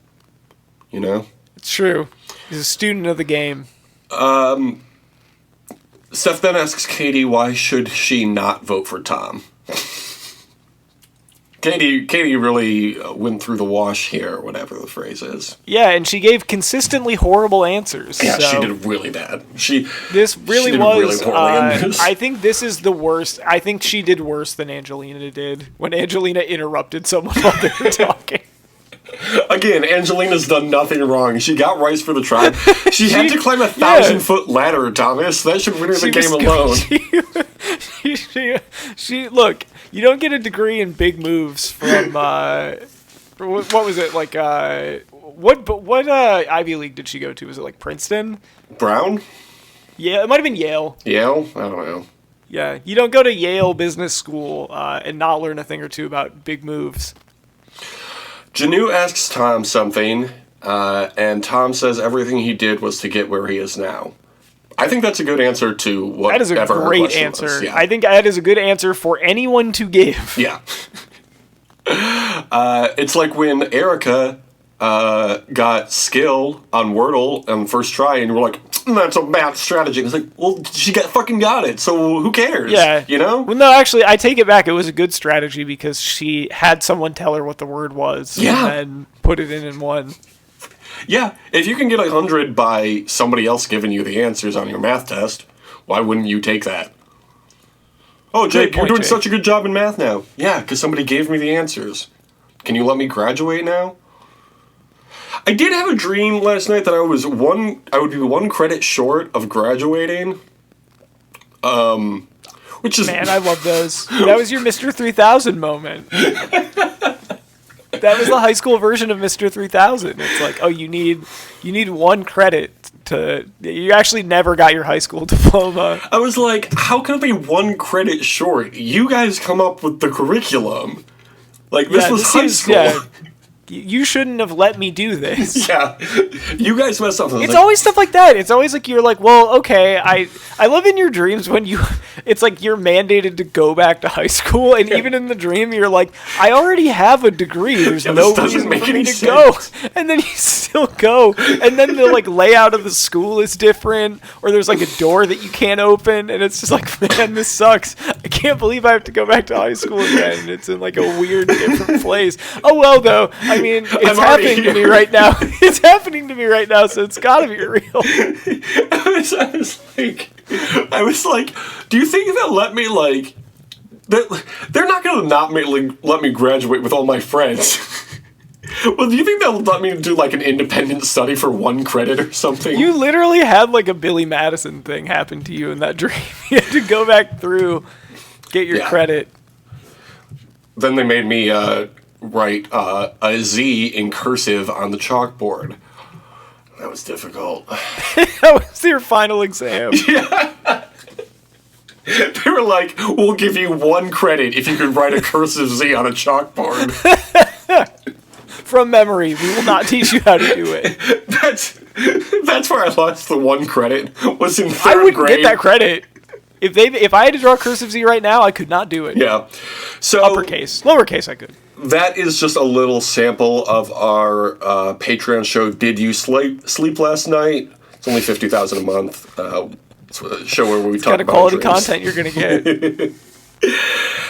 You know? It's true. He's a student of the game. Steph then asks Katie why should she not vote for Tom. Katie really went through the wash here, whatever the phrase is. Yeah, and she gave consistently horrible answers. Yeah, so she did really bad. This really was. Really poorly in this. I think this is the worst. I think she did worse than Angelina did when Angelina interrupted someone while they were talking. Again, Angelina's done nothing wrong. She got rice for the tribe. She had to climb a 1,000-foot ladder, Thomas. That should win her the game alone. She look. You don't get a degree in big moves from what was it like? What Ivy League did she go to? Was it like Princeton? Brown? Yeah, it might have been Yale. Yale? I don't know. Yeah, you don't go to Yale Business School and not learn a thing or two about big moves. Janu asks Tom something, and Tom says everything he did was to get where he is now. I think that's a good answer to whatever. That is a great answer. Yeah. I think that is a good answer for anyone to give. Yeah. It's like when Erica got skill on Wordle on the first try, and we're like, that's a bad strategy. And it's like, well, she fucking got it, so who cares? Yeah. You know? Well, no, actually, I take it back. It was a good strategy because she had someone tell her what the word was. Yeah. And then put it in one. Yeah, if you can get 100 by somebody else giving you the answers on your math test, why wouldn't you take that? Oh, Jake, you're doing such a good job in math now. Yeah, because somebody gave me the answers. Can you let me graduate now? I did have a dream last night that I would be one credit short of graduating. Which is... Man, I love those. That was your Mr. 3000 moment. That was the high school version of Mr. 3000. It's like, oh, you need one credit to... You actually never got your high school diploma. I was like, how can I be one credit short? You guys come up with the curriculum. Like, this was high school. Yeah, you shouldn't have let me do this. Yeah. You guys messed up. It's always stuff like that. It's always like, you're like, well, okay, I love in your dreams when it's like you're mandated to go back to high school, and even in the dream, you're like, I already have a degree. There's no reason for me to go. And then you still go. And then the like layout of the school is different, or there's like a door that you can't open, and it's just like, man, this sucks. I can't believe I have to go back to high school again. And it's in like a weird, different place. Oh, well, though. I mean, it's happening to me right now. It's happening to me right now, so it's gotta be real. I was like, do you think they'll let me, like, they're not gonna not let me graduate with all my friends. Well, do you think they'll let me do, like, an independent study for 1 credit or something? You literally had, like, a Billy Madison thing happen to you in that dream. You had to go back through, get your credit. Then they made me, write a Z in cursive on the chalkboard. That was difficult. That was your final exam. Yeah. They were like, we'll give you 1 credit if you can write a cursive Z on a chalkboard. From memory, we will not teach you how to do it. That's where I lost the 1 credit, was in 3rd grade. I wouldn't get that credit. If I had to draw cursive Z right now, I could not do it. Yeah. So uppercase. Lowercase, I could. That is just a little sample of our Patreon show, Did You Sleep Last Night? It's only $50,000 a month. It's a show where we talk about quality content you're going to get.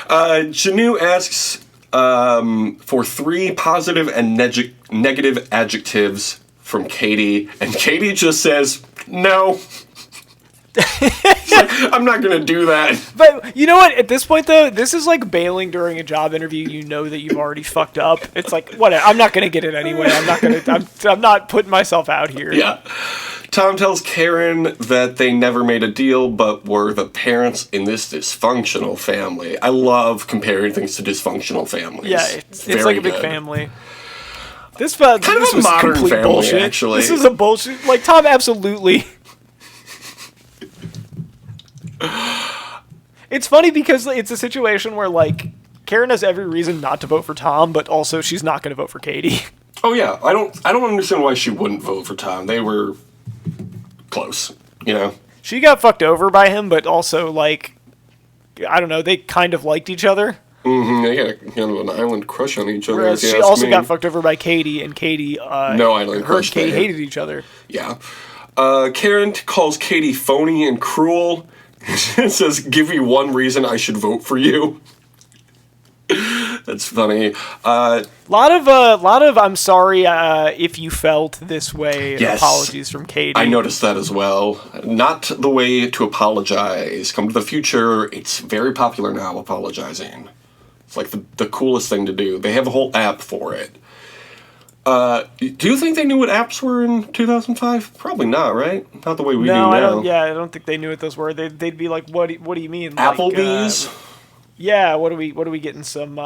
Janu asks for 3 positive and negative adjectives from Katie, and Katie just says, no. Like, I'm not gonna do that. But you know what? At this point, though, this is like bailing during a job interview. You know that you've already fucked up. It's like, whatever. I'm not gonna get it anyway. I'm not putting myself out here. Yeah. Tom tells Karen that they never made a deal, but were the parents in this dysfunctional family. I love comparing things to dysfunctional families. Yeah, it's like a big family. This kind of a modern family, bullshit. Actually. This is a bullshit. Like, Tom absolutely. It's funny because it's a situation where, like, Karen has every reason not to vote for Tom, but also she's not going to vote for Katie. Oh yeah, I don't understand why she wouldn't vote for Tom. They were close, you know. She got fucked over by him, but also, like, I don't know, they kind of liked each other. Mm-hmm. They got kind of an island crush on each other. Whereas she also got fucked over by Katie, and Katie, no island crush. Katie hated each other. Yeah. Karen calls Katie phony and cruel. It says, give me 1 reason I should vote for you. That's funny. Lot of I'm sorry if you felt this way. Yes, apologies from Katie. I noticed that as well. Not the way to apologize. Come to the future. It's very popular now, apologizing. It's like the coolest thing to do. They have a whole app for it. Do you think they knew what apps were in 2005? Probably not, right? Not the way we do now. I don't think they knew what those were. They'd be like, what do you mean? Applebee's? Like, yeah, what are we getting? Some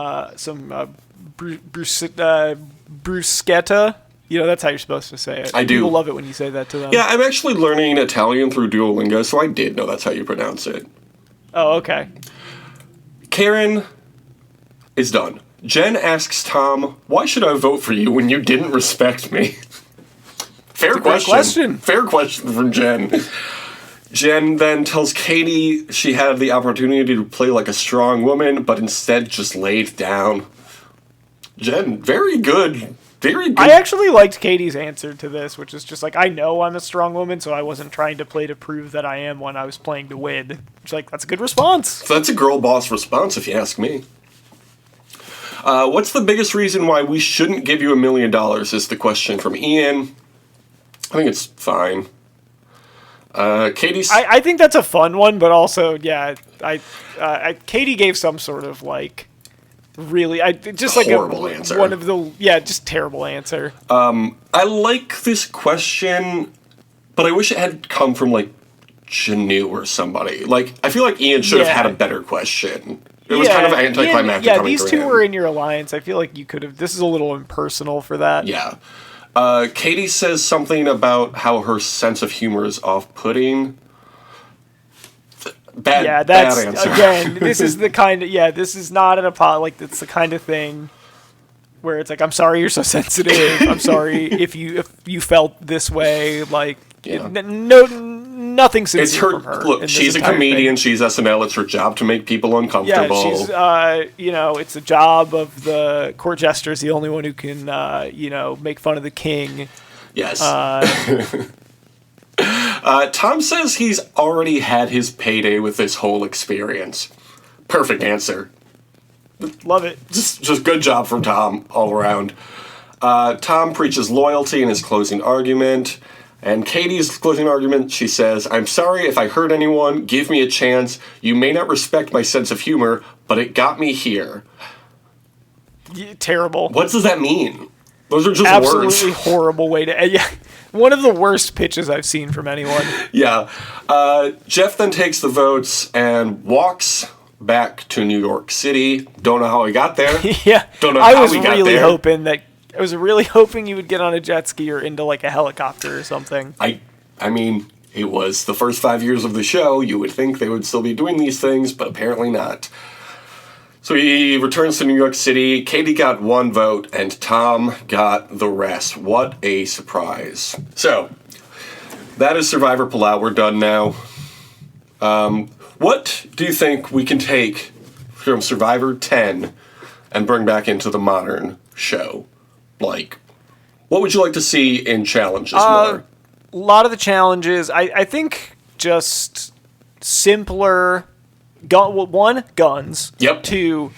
bruschetta? You know, that's how you're supposed to say it. I do. People love it when you say that to them. Yeah, I'm actually learning Italian through Duolingo, so I did know that's how you pronounce it. Oh, okay. Karen is done. Jen asks Tom, why should I vote for you when you didn't respect me? Fair question. Fair question from Jen. Jen then tells Katie she had the opportunity to play like a strong woman, but instead just laid down. Jen, very good. Very good. I actually liked Katie's answer to this, which is just like, I know I'm a strong woman, so I wasn't trying to play to prove that I am when I was playing to win. It's like, that's a good response. So that's a girl boss response, if you ask me. What's the biggest reason why we shouldn't give you $1 million is the question from Ian. I think it's fine. Katie's... I think that's a fun one, but also, yeah, Katie gave some sort of, like, really... just like horrible answer. One of the... Yeah, just terrible answer. I like this question, but I wish it had come from, like, Janu or somebody. Like, I feel like Ian should have had a better question. It was kind of anticlimactic. Yeah, these two were in your alliance. I feel like you could have... This is a little impersonal for that. Yeah. Katie says something about how her sense of humor is off-putting. Bad answer. Again, this is the kind of... Yeah, this is not an apology. Like, it's the kind of thing where it's like, I'm sorry you're so sensitive. I'm sorry if you felt this way. Like, nothing sincere it's her. From her. Look, she's a comedian. She's SNL. It's her job to make people uncomfortable. Yeah, she's. It's the job of the court jester is the only one who can, make fun of the king. Yes. Tom says he's already had his payday with this whole experience. Perfect answer. Love it. Just good job from Tom all around. Tom preaches loyalty in his closing argument. And Katie's closing argument, she says, I'm sorry if I hurt anyone. Give me a chance. You may not respect my sense of humor, but it got me here. Yeah, terrible. What does that mean? Those are just absolutely words. Absolutely horrible way to... Yeah, one of the worst pitches I've seen from anyone. Yeah. Jeff then takes the votes and walks back to New York City. Don't know how he got there. Yeah. Don't know how he got there. I was really hoping you would get on a jet ski or into like a helicopter or something. I mean, it was the first 5 years of the show. You would think they would still be doing these things, but apparently not. So he returns to New York City. Katie got 1 vote, and Tom got the rest. What a surprise. So, that is Survivor Palau. We're done now. What do you think we can take from Survivor 10 and bring back into the modern show? Like, what would you like to see in challenges more? A lot of the challenges, I think just simpler, one, guns. Yep. 2,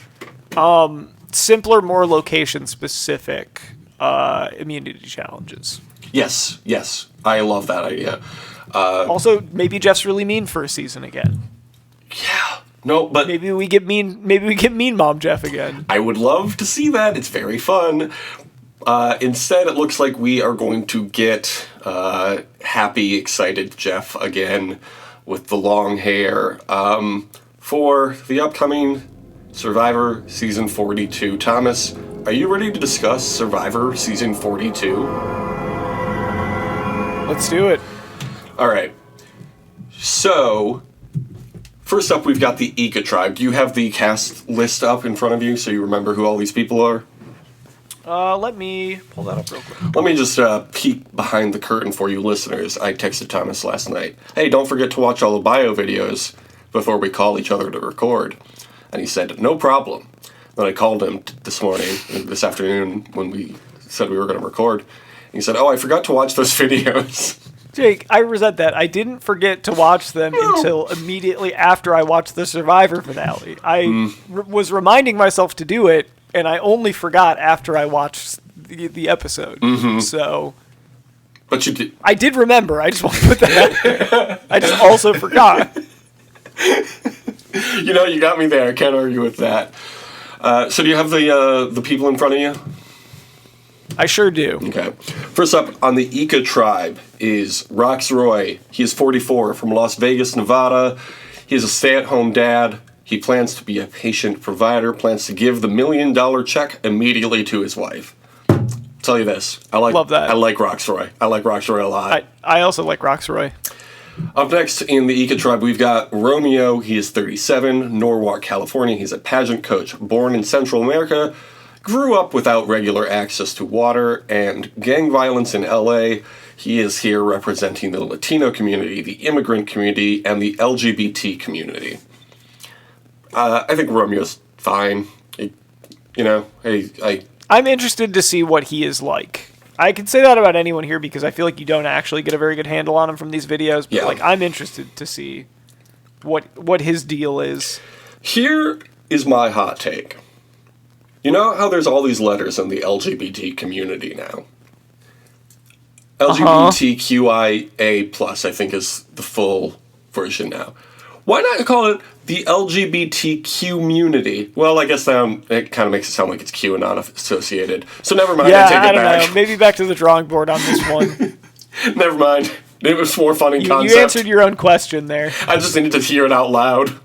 simpler, more location-specific immunity challenges. Yes. I love that idea. Also, maybe Jeff's really mean for a season again. Yeah. No, but... Maybe we get mean Mom Jeff again. I would love to see that. It's very fun. Instead, it looks like we are going to get happy, excited Jeff again with the long hair for the upcoming Survivor Season 42. Thomas, are you ready to discuss Survivor Season 42? Let's do it. All right. So, first up, we've got the Ika tribe. Do you have the cast list up in front of you so you remember who all these people are? Let me pull that up real quick. Let me just peek behind the curtain for you listeners. I texted Thomas last night. Hey, don't forget to watch all the bio videos before we call each other to record. And he said, no problem. Then I called him this afternoon, when we said we were going to record. And he said, oh, I forgot to watch those videos. Jake, I resent that. I didn't forget to watch them until immediately after I watched the Survivor finale. I was reminding myself to do it, and I only forgot after I watched the episode. Mm-hmm. So, but you did. I did remember. I just want to put that out there. I just also forgot. You got me there. I can't argue with that. So do you have the people in front of you? I sure do. Okay. First up on the Ika tribe is Rox Roy. He is 44 from Las Vegas, Nevada. He is a stay-at-home dad. He plans to be a patient provider, plans to give the $1 million check immediately to his wife. I'll tell you this. Love that. I like Rox Roy. I like Rox Roy a lot. I also like Rox Roy. Up next in the Ika tribe, we've got Romeo. He is 37, Norwalk, California. He's a pageant coach, born in Central America, grew up without regular access to water and gang violence in LA. He is here representing the Latino community, the immigrant community, and the LGBT community. I think Romeo's fine. I'm interested to see what he is like. I can say that about anyone here because I feel like you don't actually get a very good handle on him from these videos. But I'm interested to see what his deal is. Here is my hot take. You know how there's all these letters in the LGBT community now? LGBTQIA plus, I think, is the full version now. Why not call it the LGBTQ community? Well, I guess it kind of makes it sound like it's QAnon associated. So never mind, I take it don't back. know. Maybe back to the drawing board on this one. Never mind. It was more fun in concept. You answered your own question there. I just needed to hear it out loud.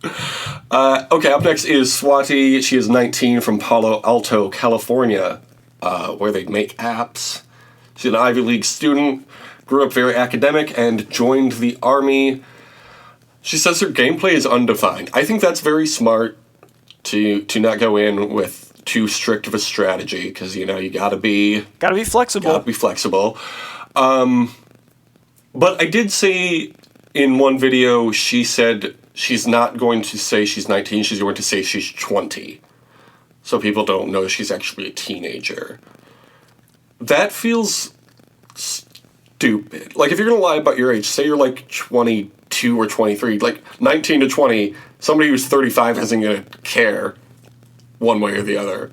Okay, up next is Swati. She is 19 from Palo Alto, California, where they make apps. She's an Ivy League student, grew up very academic, and joined the Army. She says her gameplay is undefined. I think that's very smart to not go in with too strict of a strategy, because, you gotta be flexible. Gotta be flexible. But I did see in one video, she said she's not going to say she's 19, she's going to say she's 20. So people don't know she's actually a teenager. That feels stupid. Like, if you're going to lie about your age, say you're like 22 or 23, like 19 to 20, somebody who's 35 isn't going to care one way or the other.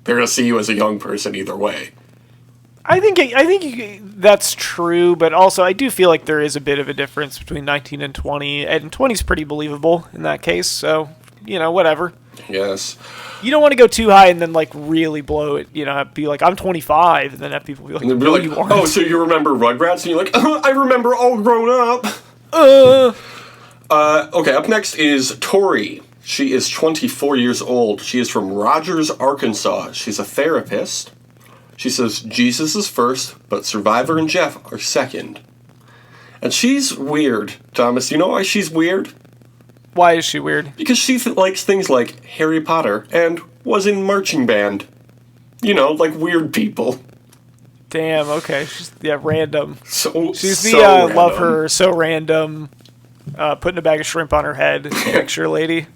They're going to see you as a young person either way. I think that's true, but also I do feel like there is a bit of a difference between 19 and 20, and 20 is pretty believable in that case, so, whatever. Yes. You don't want to go too high and then, really blow it, be like, I'm 25, and then have people be like, no, you aren't. Oh, so you remember Rugrats? And you're like, I remember all grown up. Okay, up next is Tori. She is 24 years old. She is from Rogers, Arkansas. She's a therapist. She says Jesus is first, but Survivor and Jeff are second. And she's weird, Thomas. You know why she's weird? Why is she weird? Because she likes things like Harry Potter and was in marching band. Like weird people. Damn, okay. She's, random. She's the random. love her, so random, putting a bag of shrimp on her head picture lady.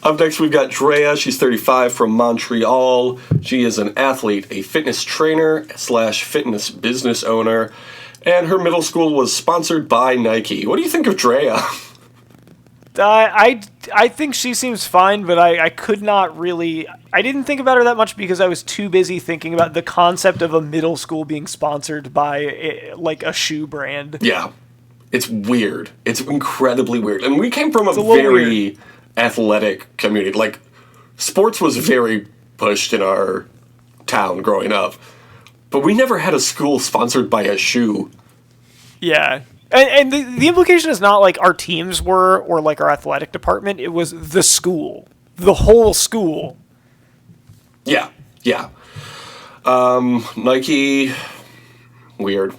Up next, we've got Drea. She's 35 from Montreal. She is an athlete, a fitness trainer / fitness business owner, and her middle school was sponsored by Nike. What do you think of Drea? I think she seems fine, but I could not really... I didn't think about her that much because I was too busy thinking about the concept of a middle school being sponsored by, a shoe brand. Yeah. It's weird. It's incredibly weird. And we came from a very athletic community. Like, sports was very pushed in our town growing up. But we never had a school sponsored by a shoe. Yeah. And the implication is not like our teams were or like our athletic department. It was the school. The whole school. Yeah. Nike, weird.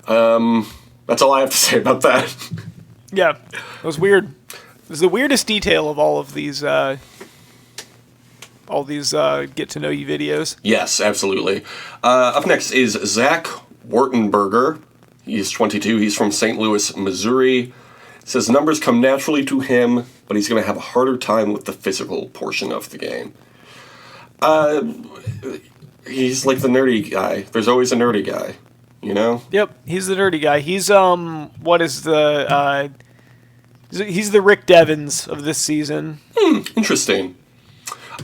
That's all I have to say about that. Yeah, it was weird. It was the weirdest detail of all these get to know you videos. Yes, absolutely. Up next is Zach Wartenberger. He's 22. He's from St. Louis, Missouri. Says numbers come naturally to him, but he's going to have a harder time with the physical portion of the game. He's like the nerdy guy. There's always a nerdy guy, Yep, he's the nerdy guy. He's he's the Rick Devens of this season. Interesting.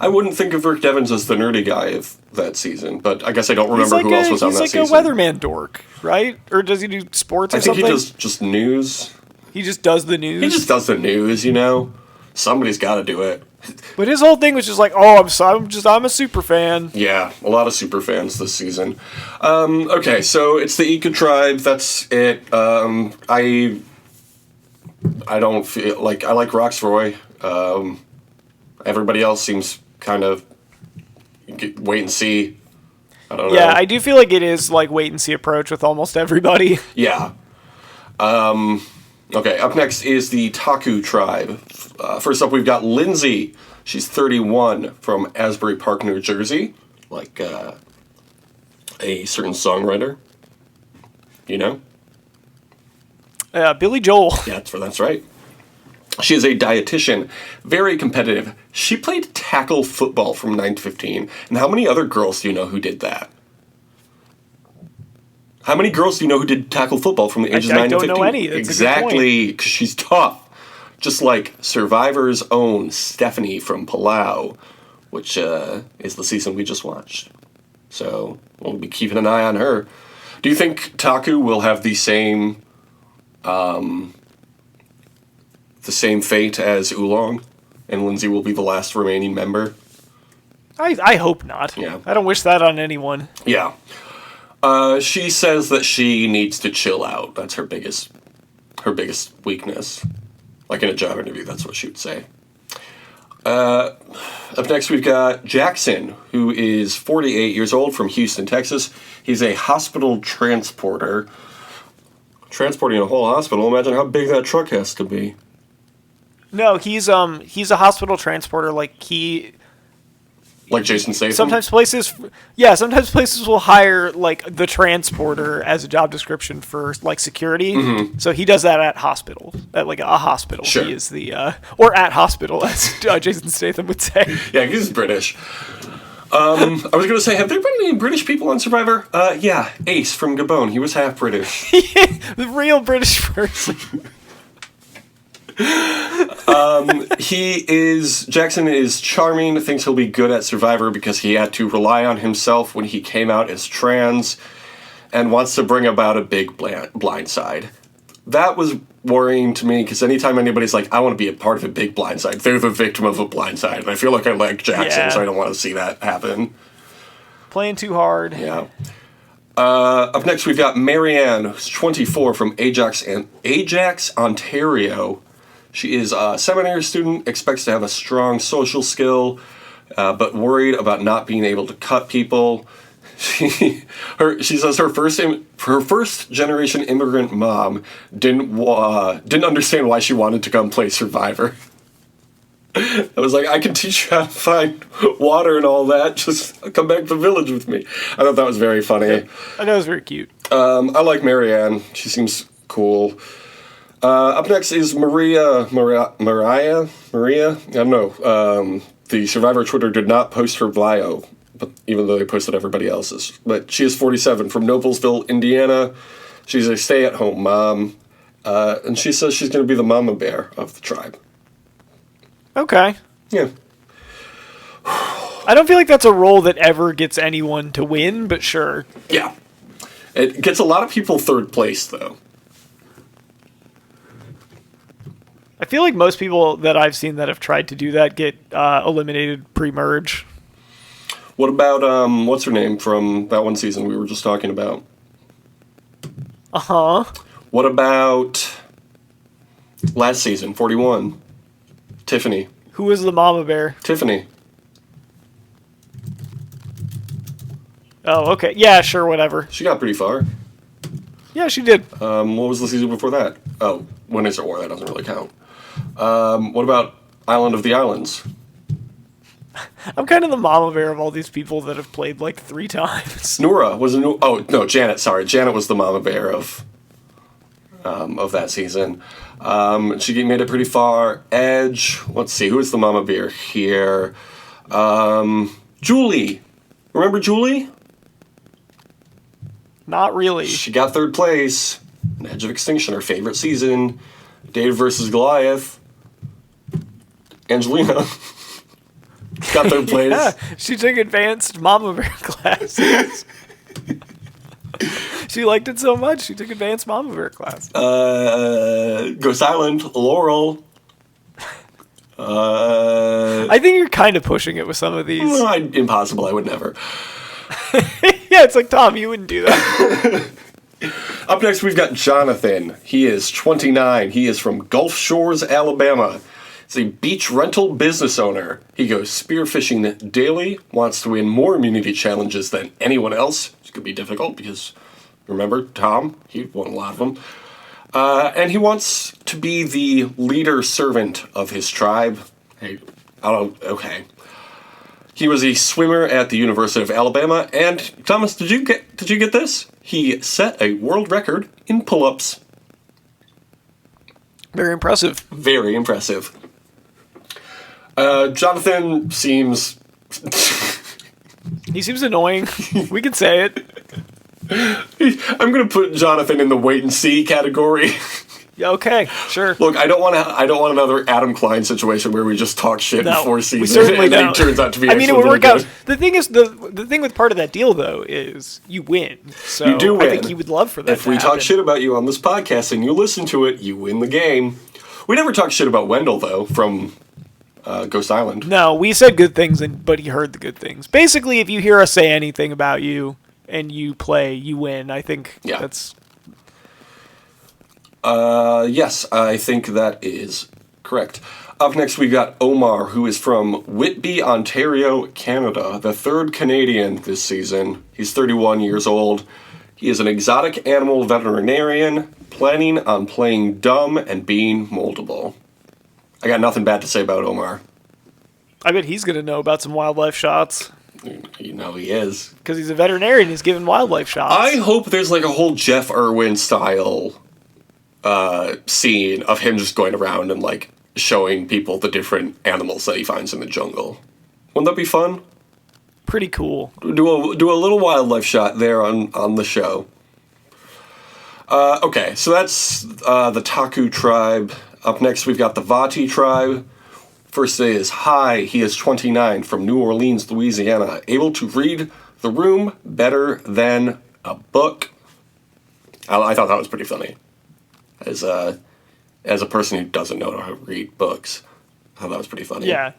I wouldn't think of Rick Devens as the nerdy guy of that season, but I guess I don't remember who else was on that season. He's like a weatherman dork, right? Or does he do sports or something? I think he does just news. He just does the news? He just does the news, Somebody's got to do it. But his whole thing was just like, I'm a super fan. Yeah, a lot of super fans this season. Okay, so it's the Ika tribe. That's it. I don't feel like I like Roxroy. Everybody else seems kind of wait and see. I don't know. Yeah, I do feel like it is like wait and see approach with almost everybody. Yeah. Okay, up next is the Taku tribe. First up, we've got Lindsay. She's 31 from Asbury Park, New Jersey. Like a certain songwriter. Billy Joel. Yeah, that's right. She is a dietitian, very competitive. She played tackle football from 9 to 15. And how many other girls do you know who did that? How many girls do you know who did tackle football from the ages of 9 to 15? I don't know any. That's exactly, because she's tough. Just like Survivor's own Stephanie from Palau, which is the season we just watched. So we'll be keeping an eye on her. Do you think Taku will have the same fate as Oolong, and Lindsay will be the last remaining member? I hope not. Yeah. I don't wish that on anyone. Yeah. She says that she needs to chill out. That's her biggest weakness. Like in a job interview, that's what she would say. Up next, we've got Jackson, who is 48 years old from Houston, Texas. He's a hospital transporter. Transporting a whole hospital. Imagine how big that truck has to be. No, he's a hospital transporter. Like Jason Statham? sometimes places will hire like the transporter as a job description for like security. Mm-hmm. So he does that at hospital, at like a hospital. Sure. He is the or at hospital, as Jason Statham would say. Yeah, he's British. I was going to say, have there been any British people on Survivor? Yeah, Ace from Gabon. He was half British. The real British person. Jackson is charming, thinks he'll be good at Survivor because he had to rely on himself when he came out as trans, and wants to bring about a big blind side. That was worrying to me because anytime anybody's like, I want to be a part of a big blind side, they're the victim of a blind side. And I feel like I like Jackson, so I don't want to see that happen. Playing too hard. Yeah. Up next, we've got Marianne, who's 24 from Ajax, Ontario. She is a seminary student, expects to have a strong social skill, but worried about not being able to cut people. She says her first generation immigrant mom didn't understand why she wanted to come play Survivor. I was like, I can teach you how to find water and all that. Just come back to the village with me. I thought that was very funny. I thought it was very cute. I like Marianne. She seems cool. Up next is Maria. I don't know. The Survivor Twitter did not post her bio, but even though they posted everybody else's. But she is 47 from Noblesville, Indiana. She's a stay-at-home mom, and she says she's going to be the mama bear of the tribe. Okay. Yeah. I don't feel like that's a role that ever gets anyone to win, but sure. Yeah. It gets a lot of people third place, though. I feel like most people that I've seen that have tried to do that get eliminated pre-merge. What about, what's her name from that one season we were just talking about? Uh-huh. What about last season, 41? Tiffany. Who is the mama bear? Tiffany. Oh, okay. Yeah, sure, whatever. She got pretty far. Yeah, she did. What was the season before that? Oh, When Is It War? That doesn't really count. What about Island of the Islands? I'm kind of the mama bear of all these people that have played like 3 times. Nora was Janet. Sorry, Janet was the mama bear of that season. She made it pretty far. Edge. Let's see, who is the mama bear here? Julie. Remember Julie? Not really. She got third place. Edge of Extinction, her favorite season. David versus Goliath. Angelina. Got third place. Yeah, she took advanced mama bear classes. She liked it so much, she took advanced mama bear class. Ghost Island, Laurel. I think you're kind of pushing it with some of these. Impossible, I would never. Yeah, it's like, Tom, you wouldn't do that. Up next, we've got Jonathan. He is 29. He is from Gulf Shores, Alabama. He's a beach rental business owner. He goes spearfishing daily, wants to win more immunity challenges than anyone else. It's going to be difficult because, remember, Tom, he won a lot of them. And he wants to be the leader servant of his tribe. Hey, okay. He was a swimmer at the University of Alabama, and Thomas, did you get this? He set a world record in pull-ups. Very impressive. Very impressive. Jonathan seems... He seems annoying. We can say it. I'm going to put Jonathan in the wait-and-see category. Yeah, okay, sure. Look, I don't want another Adam Klein situation where we just talk shit No, before we season, certainly and then don't. he turns out to be. I mean, it actually would work really out. The thing is, the thing with part of that deal though is you win. So You do win. I think you would love for that. If to we happen. talk shit about you on this podcast and you listen to it, you win the game. We never talk shit about Wendell though from Ghost Island. No, we said good things, but he heard the good things. Basically, if you hear us say anything about you and you play, you win. I think that's. Yes, I think that is correct. Up next, we got Omar, who is from Whitby, Ontario, Canada, the third Canadian this season. He's 31 years old. He is an exotic animal veterinarian, planning on playing dumb and being moldable. I got nothing bad to say about Omar. I bet he's going to know about some wildlife shots. You know he is. Because he's a veterinarian, he's giving wildlife shots. I hope there's like a whole Jeff Irwin style scene of him just going around and like showing people the different animals that he finds in the jungle. Wouldn't that be fun? Pretty cool. Do a little wildlife shot there on the show. Okay, so that's the Taku tribe. Up next, we've got the Vati tribe. First is Hi, he is 29, from New Orleans, Louisiana, able to read the room better than a book. I thought that was pretty funny. As a person who doesn't know how to read books, I thought that was pretty funny. Yeah.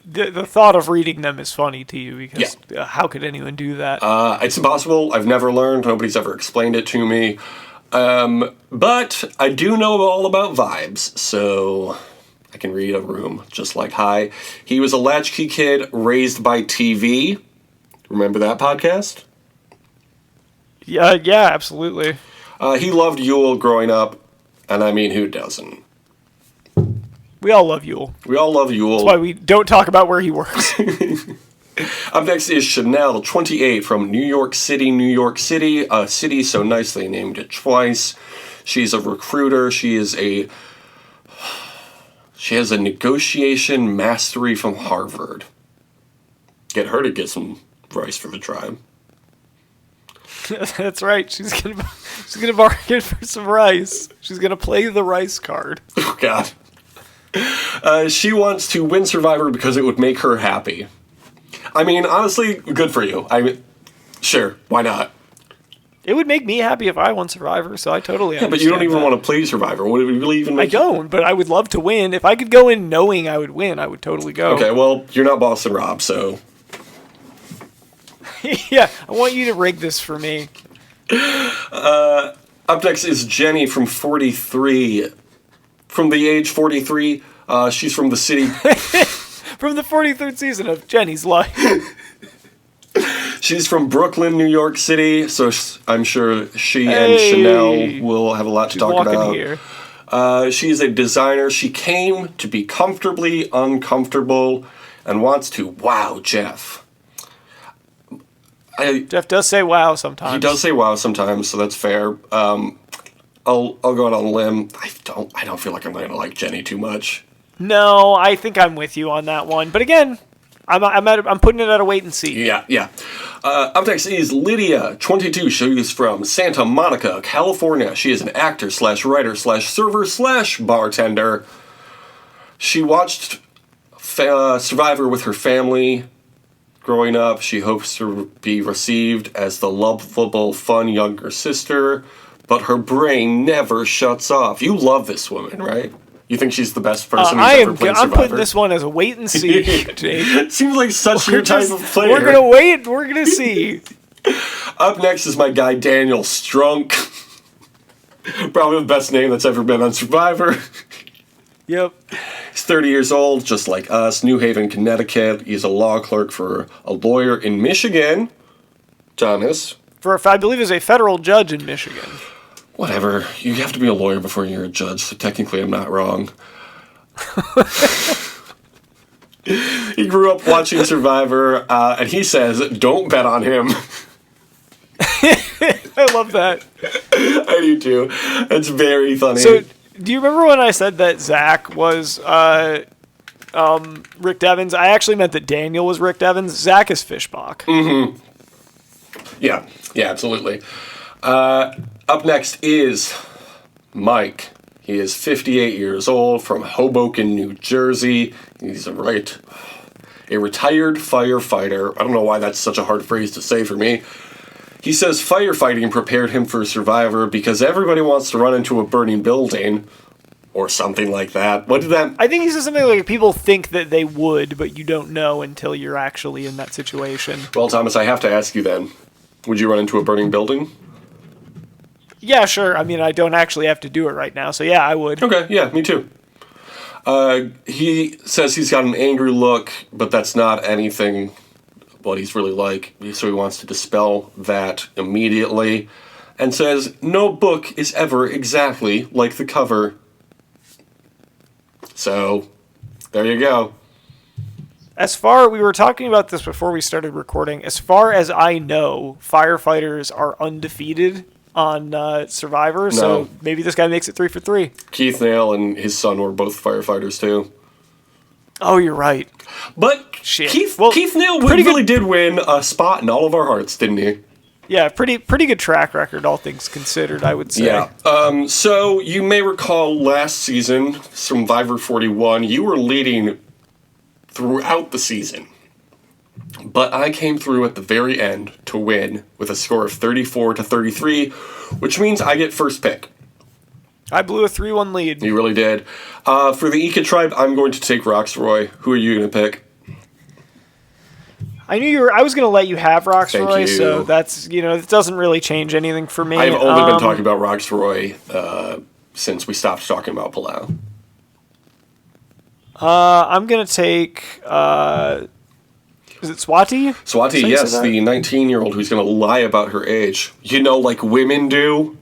The thought of reading them is funny to you because how could anyone do that? It's impossible. I've never learned. Nobody's ever explained it to me. But I do know all about vibes, so I can read a room just like Hi. He was a latchkey kid raised by TV. Remember that podcast? Yeah, absolutely. He loved Yule growing up, and I mean, who doesn't? We all love Yule. We all love Yule. That's why we don't talk about where he works. Up next is Chanel, 28, from New York City, a city so nicely named it twice. She's a recruiter. She has a negotiation mastery from Harvard. Get her to get some rice for the tribe. That's right. She's gonna bargain for some rice. She's gonna play the rice card. Oh, God. She wants to win Survivor because it would make her happy. I mean, honestly, good for you. Sure, why not? It would make me happy if I won Survivor, so I totally understand. But you don't even that. want to play Survivor. Would it really even make I don't, but I would love to win. If I could go in knowing I would win, I would totally go. Okay, well, you're not Boston Rob, so... Yeah, I want you to rig this for me. Up next is Jenny from 43. From the age 43, she's from the city... From the 43rd season of Jenny's Life. She's from Brooklyn, New York City, so I'm sure she and Chanel will have a lot to talk about. Here. She's a designer. She came to be comfortably uncomfortable and wants to wow Jeff. Jeff does say wow sometimes. He does say wow sometimes, so that's fair. I'll go out on a limb. I don't feel like I'm going to like Jenny too much. No, I think I'm with you on that one. But again, I'm putting it at a wait and see. Yeah. Up next is Lydia, 22. She is from Santa Monica, California. She is an actor / writer / server / bartender. She watched Survivor with her family growing up. She hopes to be received as the lovable, fun younger sister, but her brain never shuts off. You love this woman, right? You think she's the best person who's ever played Survivor? I'm putting this one as a wait and see, Jake. Seems like such your type of player. We're gonna wait. We're gonna see. Up next is my guy Daniel Strunk. Probably the best name that's ever been on Survivor. Yep. He's 30 years old, just like us. New Haven, Connecticut. He's a law clerk for a lawyer in Michigan. Thomas. I believe is a federal judge in Michigan. Whatever. You have to be a lawyer before you're a judge, so technically I'm not wrong. He grew up watching Survivor, and he says, don't bet on him. I love that. I do too. It's very funny. So, do you remember when I said that Zach was Rick Devens? I actually meant that Daniel was Rick Devens. Zach is Fishbach. Mm-hmm. Yeah, absolutely. Up next is Mike. He is 58 years old from Hoboken, New Jersey. He's a retired firefighter. I don't know why that's such a hard phrase to say for me. He says firefighting prepared him for Survivor because everybody wants to run into a burning building or something like that. What did that... I think he says something like people think that they would, but you don't know until you're actually in that situation. Well, Thomas, I have to ask you then. Would you run into a burning building? Yeah, sure. I mean, I don't actually have to do it right now, so yeah, I would. Okay, yeah, me too. He says he's got an angry look, but that's not anything what he's really like, so he wants to dispel that immediately, and says, no book is ever exactly like the cover. So, there you go. We were talking about this before we started recording, as far as I know, firefighters are undefeated on Survivor, so maybe this guy makes it 3 for 3. Keith Nail and his son were both firefighters, too. Oh, you're right. But Shit. Keith Nail did win a spot in all of our hearts, didn't he? Yeah, pretty good track record, all things considered, I would say. Yeah. So, you may recall last season, Survivor 41, you were leading throughout the season. But I came through at the very end to win with a score of 34-33, which means I get first pick. I blew a 3-1 lead. You really did. For the Ika tribe, I'm going to take Roxroy. Who are you going to pick? I was going to let you have Roxroy, Thank you. so that's, it doesn't really change anything for me. I've only been talking about Roxroy since we stopped talking about Palau. I'm going to take, is it Swati? Swati, yes, the 19-year-old who's going to lie about her age. Like women do.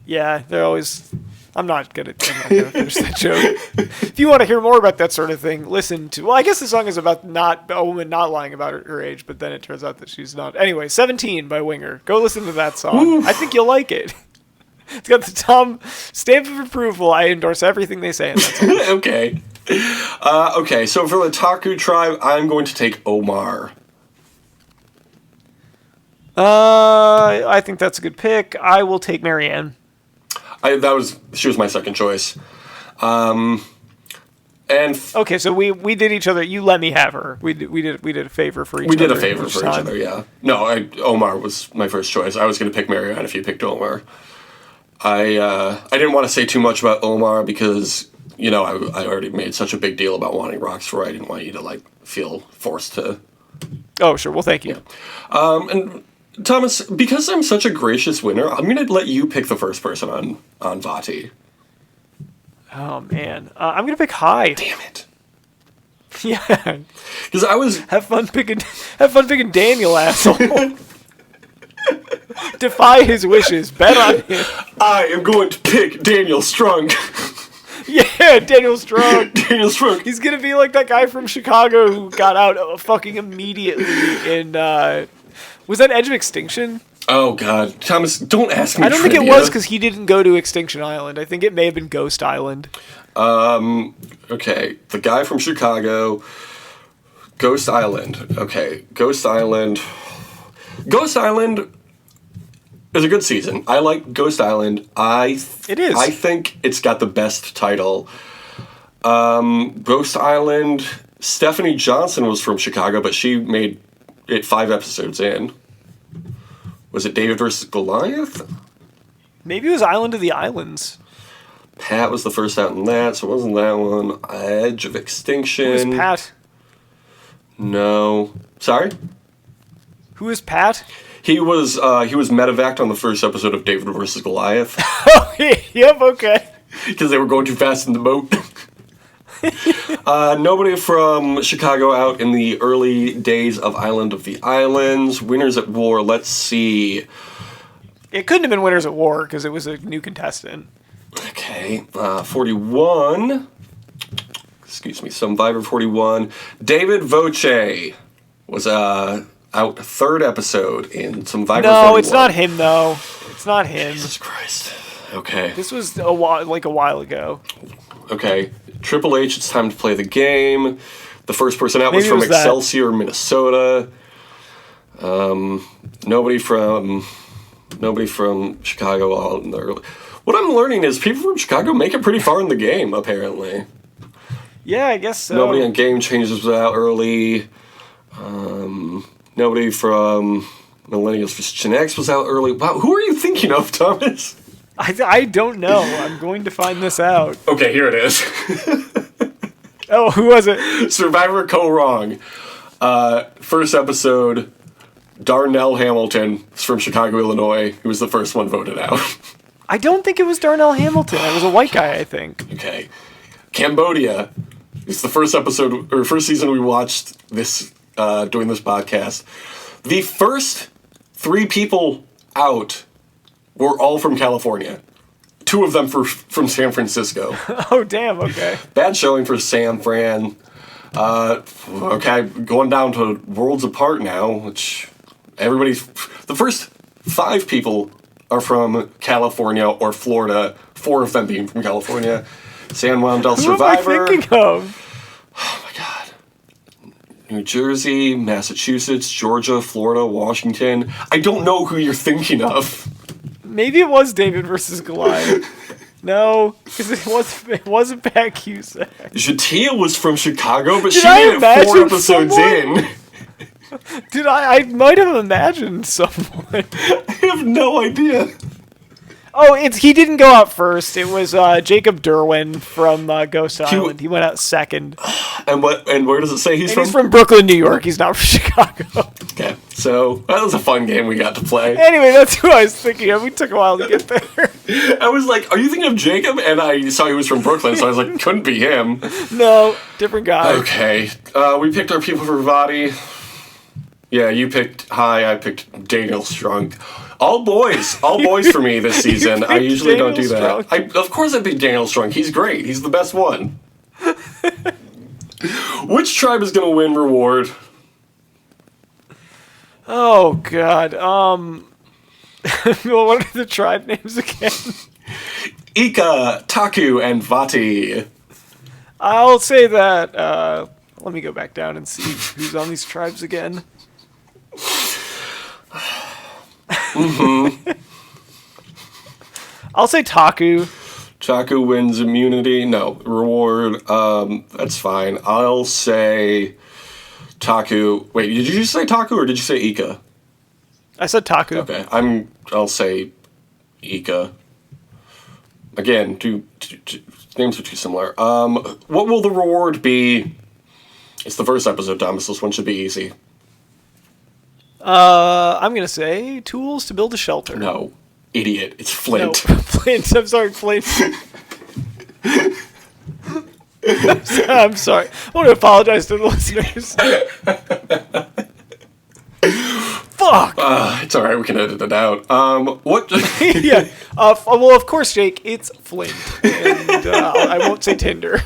Yeah, they're always... I'm not gonna finish that joke. If you want to hear more about that sort of thing, listen to... Well, I guess the song is about a woman not lying about her age, but then it turns out that she's not. Anyway, 17 by Winger. Go listen to that song. Oof. I think you'll like it. It's got the Tom stamp of approval. I endorse everything they say in that song. Okay. Okay, so for the Taku tribe, I'm going to take Omar. I think that's a good pick. I will take Marianne. She was my second choice. Okay, so we did each other. You let me have her. We did a favor for each other. We did a favor for each other, yeah. No, Omar was my first choice. I was going to pick Marianne if you picked Omar. I didn't want to say too much about Omar because, I already made such a big deal about wanting Roxroy. I didn't want you to, feel forced to... Oh, sure. Well, thank you. Yeah. And... Thomas, because I'm such a gracious winner, I'm going to let you pick the first person on Vati. Oh, man. I'm going to pick Hai. Damn it. Yeah. Because I was... Have fun picking Daniel, asshole. Defy his wishes. Bet on him. I am going to pick Daniel Strunk. Yeah, Daniel Strunk. Daniel Strunk. He's going to be like that guy from Chicago who got out fucking immediately in... Was that Edge of Extinction? Oh, God. Thomas, don't ask me I don't think it was because he didn't go to Extinction Island. I think it may have been Ghost Island. Okay. The guy from Chicago. Ghost Island. Okay. Ghost Island. Ghost Island is a good season. I like Ghost Island. It is. I think it's got the best title. Ghost Island. Stephanie Johnson was from Chicago, but she made it 5 episodes in. Was it David versus Goliath? Maybe it was Island of the Islands. Pat was the first out in that, so it wasn't that one. Edge of Extinction. Who is Pat? No. Sorry? Who is Pat? He was medevaced on the first episode of David versus Goliath. Oh, yep, okay. Because they were going too fast in the boat. Nobody from Chicago out in the early days of Island of the Islands. Winners at War, let's see. It couldn't have been Winners at War because it was a new contestant. Okay, 41. Excuse me, Survivor 41. David Voce was out 3rd episode in Survivor 41. No, it's not him, though. It's not him. Jesus Christ. Okay. This was a while ago. Okay. Triple H, it's time to play the game. The first person out was from Excelsior, Minnesota. Nobody from Nobody from Chicago all in the early. What I'm learning is people from Chicago make it pretty far in the game, apparently. Yeah, I guess so. Nobody on Game Changers was out early. Nobody from Millennials vs. Gen X was out early. Wow, who are you thinking of, Thomas? I don't know. I'm going to find this out. Okay, here it is. Oh, who was it? Survivor Co. Wrong. First episode, Darnell Hamilton is from Chicago, Illinois. He was the first one voted out. I don't think it was Darnell Hamilton. It was a white guy, I think. Okay. Cambodia. It's the first episode, or first season we watched this, doing this podcast. The first 3 people out were all from California. 2 of them from San Francisco. Oh, damn, okay. Bad showing for San Fran. Okay, going down to worlds apart now, which the first 5 people are from California or Florida, 4 of them being from California. San Juan del Survivor. Who am I thinking of? Oh my god. New Jersey, Massachusetts, Georgia, Florida, Washington. I don't know who you're thinking of. Maybe it was David versus Goliath. No, because it wasn't Pat Cusack. Jatia was from Chicago, but Did she I made it 4 imagine episodes someone? in. I might have imagined someone. I have no idea. Oh, he didn't go out first. It was Jacob Derwin from Ghost Island. He went out second. And where does it say he's And from? he's from Brooklyn, New York. He's not from Chicago. Okay, so that was a fun game we got to play. Anyway, that's who I was thinking of. We took a while to get there. I was like, are you thinking of Jacob? And I saw he was from Brooklyn, so I was like, couldn't be him. No, different guy. Okay, we picked our people for Vati. Yeah, you picked High, I picked Daniel Strunk. All boys for me this season. I usually don't do that. Of course I picked Daniel Strunk. He's great. He's the best one. Which tribe is going to win reward? Oh, God. What are the tribe names again? Ika, Taku, and Vati. I'll say that. Let me go back down and see who's on these tribes again. Mm-hmm. I'll say Taku. Taku wins immunity. No, reward. That's fine. I'll say Taku. Wait, did you say Taku or did you say Ika? I said Taku. Okay, I'll say Ika. Again, two names are too similar. What will the reward be? It's the first episode, Thomas. This one should be easy. I'm gonna say tools to build a shelter. No, idiot. It's Flint. No, Flint. I'm sorry, Flint. I'm sorry. I want to apologize to the listeners. Fuck. It's all right. We can edit it out. What? Yeah. Well, of course, Jake. It's Flint, and I won't say Tinder.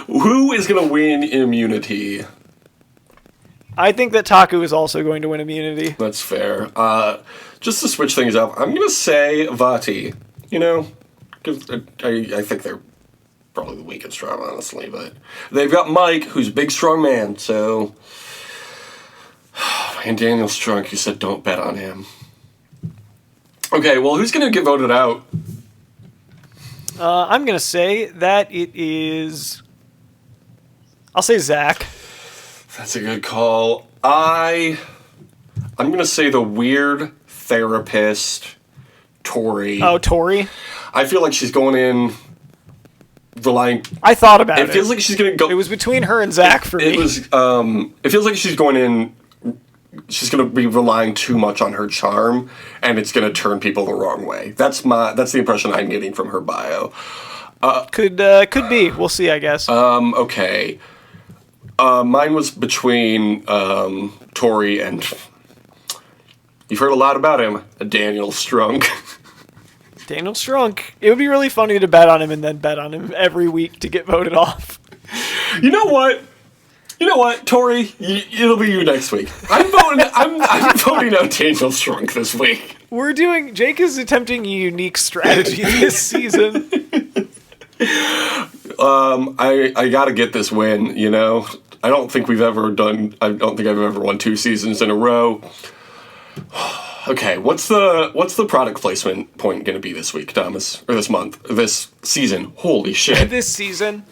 Who is gonna win immunity? I think that Taku is also going to win immunity. That's fair. Just to switch things up, I'm gonna say Vati. You know, 'cause I think they're probably the weakest tribe, honestly. But they've got Mike, who's a big, strong man. So, and Daniel Strunk, you said don't bet on him. Okay, well, who's gonna get voted out? I'm going to say that it is... I'll say Zach. That's a good call. I'm gonna say the weird therapist, Tori. Oh, Tori? I feel like she's going in relying. I thought about it. It feels like she's gonna go. It was between her and Zach for me. It was. It feels like she's going in. She's gonna be relying too much on her charm, and it's gonna turn people the wrong way. That's the impression I'm getting from her bio. Could be. We'll see, I guess. Okay. Mine was between Tori and. You've heard a lot about him, Daniel Strunk. Daniel Strunk. It would be really funny to bet on him and then bet on him every week to get voted off. You know what? Tori, it'll be you next week. I'm voting out Daniel Strunk this week. Jake is attempting a unique strategy this season. I gotta get this win, you know? I don't think I've ever won 2 seasons in a row. Okay, what's the product placement point going to be this week, Thomas, or this month, or this season? Holy shit! This season,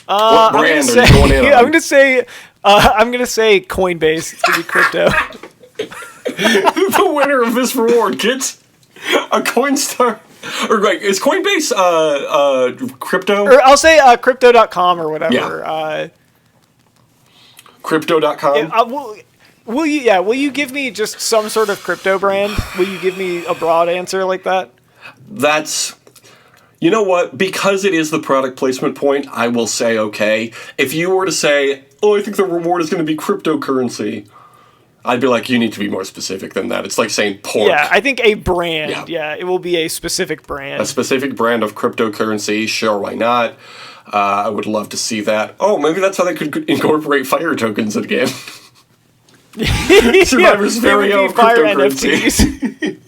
What brand are you going in on? I'm gonna say Coinbase. It's gonna be crypto. The winner of this reward gets a Coinstar. Or like, is Coinbase crypto? Or I'll say crypto.com or whatever. Yeah. Crypto.com? Will you give me just some sort of crypto brand? Will you give me a broad answer like that? You know what? Because it is the product placement point, I will say okay. If you were to say, I think the reward is going to be cryptocurrency, I'd be like, you need to be more specific than that. It's like saying pork. Yeah, I think a brand. Yeah, it will be a specific brand. A specific brand of cryptocurrency, sure, why not? I would love to see that. Oh, maybe that's how they could incorporate fire tokens again. Survivor's very own fire cryptocurrency. NFTs.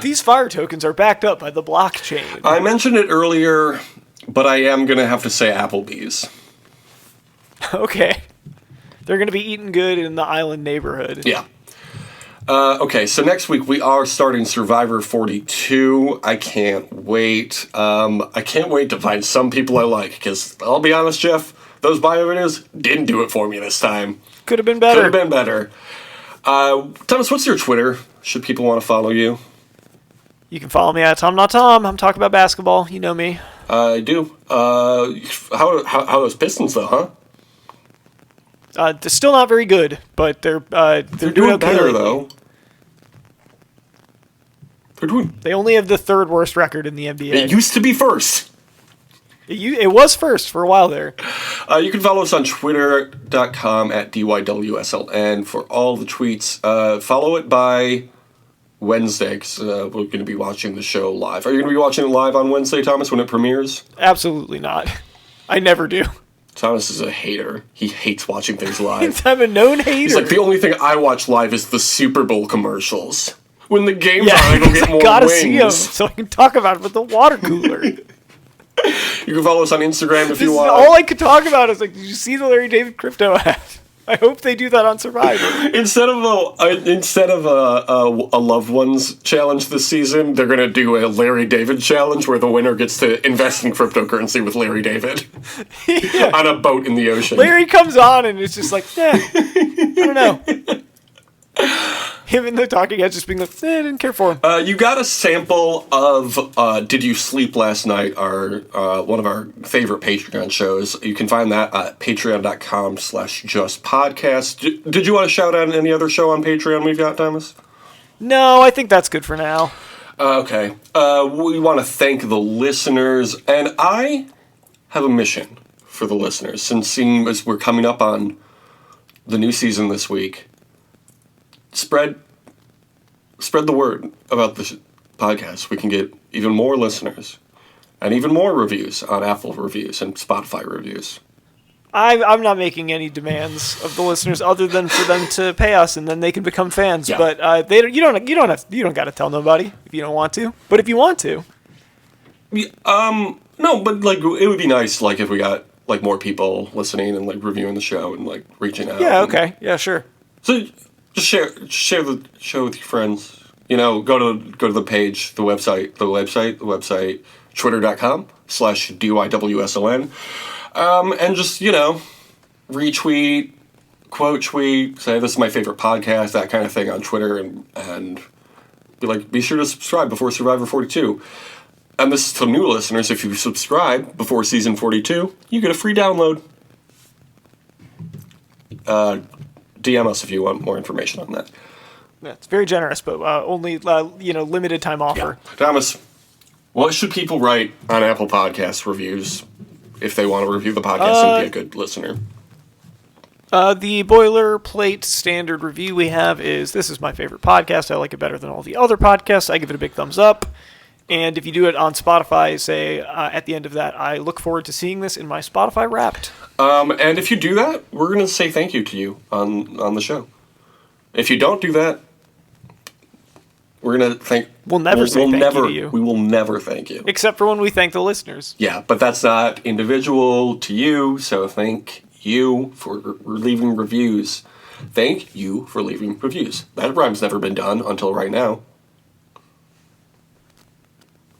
These fire tokens are backed up by the blockchain. I mentioned it earlier, but I am going to have to say Applebee's. Okay. They're going to be eating good in the island neighborhood. Yeah. Okay, so next week we are starting Survivor 42. I can't wait. I can't wait to find some people I like, because I'll be honest, Jeff, those bio videos didn't do it for me this time. Could have been better. Could have been better. Thomas, what's your Twitter? Should people want to follow you? You can follow me at Tom Not Tom. I'm talking about basketball. You know me. I do. How those Pistons, though, huh? They're still not very good, but they're doing okay better, lately. though. They only have the third worst record in the NBA. It used to be first. It was first for a while there. You can follow us on twitter.com at DYWSLN for all the tweets. Follow it by Wednesday, because we're going to be watching the show live. Are you going to be watching it live on Wednesday, Thomas, when it premieres? Absolutely not. I never do. Thomas is a hater. He hates watching things live. I'm a known hater. He's like, the only thing I watch live is the Super Bowl commercials. When the game's on, I go get more gotta wings. see him so I can talk about it with the water cooler. You can follow us on Instagram if you want. All I could talk about is like, did you see the Larry David crypto ad? I hope they do that on Survivor. Instead of a loved ones challenge this season, they're gonna do a Larry David challenge where the winner gets to invest in cryptocurrency with Larry David on a boat in the ocean. Larry comes on and it's just like, I don't know. Him and the talking head just being like, I didn't care for him. You got a sample of Did You Sleep Last Night, our one of our favorite Patreon shows. You can find that at patreon.com/justpodcast. Did you want to shout out any other show on Patreon we've got, Thomas? No, I think that's good for now. Okay. We want to thank the listeners, and I have a mission for the listeners, since seeing as we're coming up on the new season this week. Spread the word about this podcast. We can get even more listeners and even more reviews on Apple reviews and Spotify reviews. I'm not making any demands of the listeners other than for them to pay us and then they can become fans. Yeah. But you don't got to tell nobody if you don't want to. But if you want to, no, but like it would be nice like if we got like more people listening and like reviewing the show and like reaching out. Yeah. Okay. Yeah. Sure. So. Just share the show with your friends. You know, go to the page, the website, twitter.com/DYWSON. And just, retweet, quote tweet, say this is my favorite podcast, that kind of thing on Twitter, and be sure to subscribe before Survivor 42. And this is to new listeners, if you subscribe before season 42, you get a free download. DM us if you want more information on that. Yeah, it's very generous, but only limited time offer. Yeah. Thomas, what should people write on Apple Podcast reviews if they want to review the podcast and be a good listener? The boilerplate standard review we have is, this is my favorite podcast. I like it better than all the other podcasts. I give it a big thumbs up. And if you do it on Spotify, say at the end of that, I look forward to seeing this in my Spotify Wrapped. And if you do that, we're going to say thank you to you on the show. If you don't do that, we're going to thank... We'll never say thank you to you. We will never thank you. Except for when we thank the listeners. Yeah, but that's not individual to you, so thank you for leaving reviews. Thank you for leaving reviews. That rhyme's never been done until right now.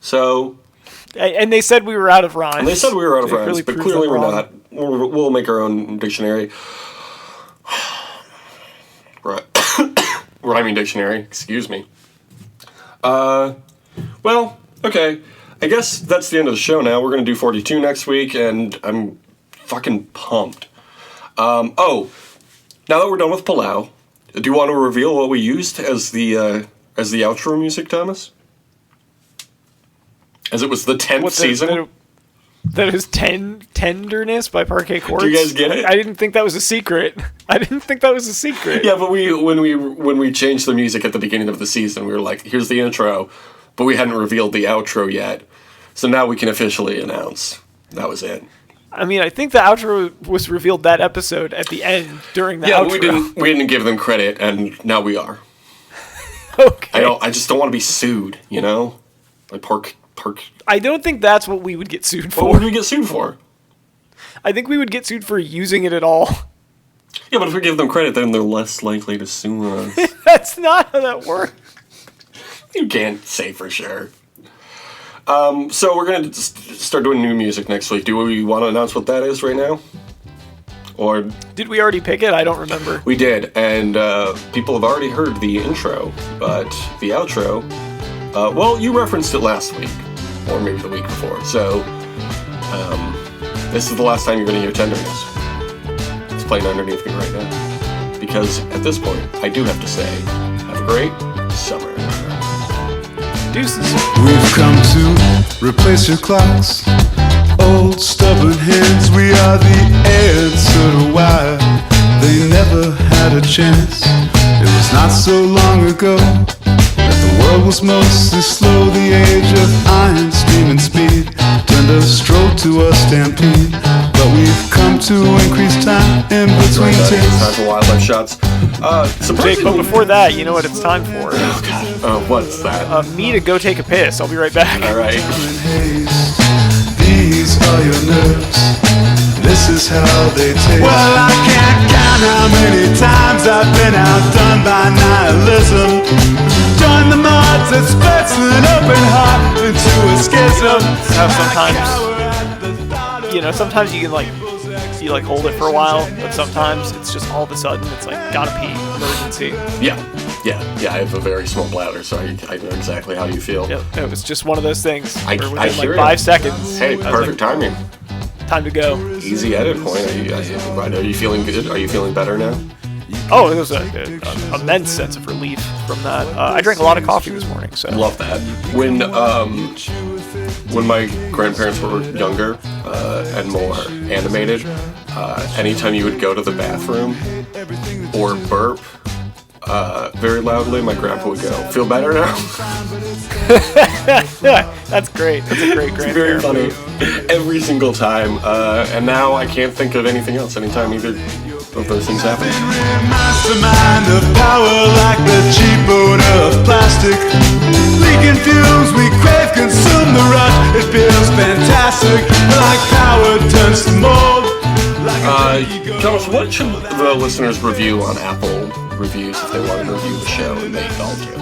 So... And they said we were out of rhymes. And they said we were out of rhymes, really but proved clearly them we're wrong. not. We'll make our own dictionary. Right. Rhyming dictionary, excuse me. Well, okay. I guess that's the end of the show now. We're going to do 42 next week, and I'm fucking pumped. Now that we're done with Palau, do you want to reveal what we used as the outro music, Thomas? As it was the 10th season? That is Tenderness by Parquet Courts. Do you guys get it? I didn't think that was a secret. Yeah, but when we changed the music at the beginning of the season, we were like, here's the intro, but we hadn't revealed the outro yet. So now we can officially announce. That was it. I mean, I think the outro was revealed that episode at the end during the outro. Yeah, we didn't give them credit, and now we are. Okay. I just don't want to be sued, you know? Like Park. I don't think that's what we would get sued for. What would we get sued for? I think we would get sued for using it at all. Yeah, but if we give them credit, then they're less likely to sue us. That's not how that works. You can't say for sure. So we're going to start doing new music next week. Do we want to announce what that is right now? Or did we already pick it? I don't remember. We did, and people have already heard the intro, but the outro, well, you referenced it last week, or maybe the week before, so this is the last time you're going to hear Tenderness. It's playing underneath me right now. Because at this point, I do have to say, have a great summer. Deuces. We've come to replace your clocks. Old stubborn hands, we are the answer to why they never had a chance. It was not so long ago that the world was mostly slow. The age of iron, steam and speed turned a stroll to a stampede. But we've come to increase time in between It's time takes. for wildlife shots. Jake, but before that, you know what it's time for? What's that? Me to go take a piss. I'll be right back. All right. These are your nerves. This is how they taste. Well, I can't count how many times I've been outdone by nihilism. Join the mods that splits an open heart into a schism. How sometimes you can you hold it for a while, but sometimes it's just all of a sudden it's like gotta pee, emergency. Yeah. I have a very small bladder, so I know exactly how you feel. Yep, it was just one of those things. I within hear 5 you. seconds. Hey, I was perfect timing. Time to go. Easy edit point. Are you feeling good? Are you feeling better now? Oh, it was an immense sense of relief from that. I drank a lot of coffee this morning, so. Love that. When my grandparents were younger and more animated, anytime you would go to the bathroom or burp very loudly, my grandpa would go, "Feel better now?" Yeah, that's great. That's a great grandparent. Very funny. Every single time. And now I can't think of anything else anytime either of those things happen. Mastermind of power like the cheap odor of plastic. Leaking fumes, we crave, consume the rush. It feels fantastic, like power turns to mold. Thomas, what should the listeners review on Apple Reviews if they want to review the show and they indulge you?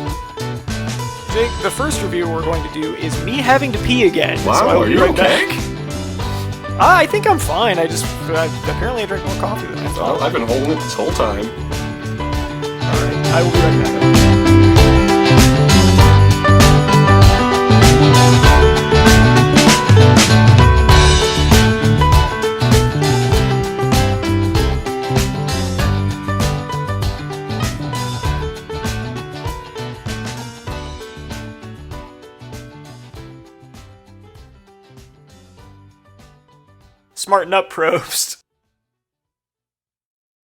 Jake, the first review we're going to do is me having to pee again. Wow, so I will are be you right okay? back. I think I'm fine. Apparently I drank more coffee than I thought. Well, I've been holding it this whole time. Alright, I will be right back. Smarten up, Probst.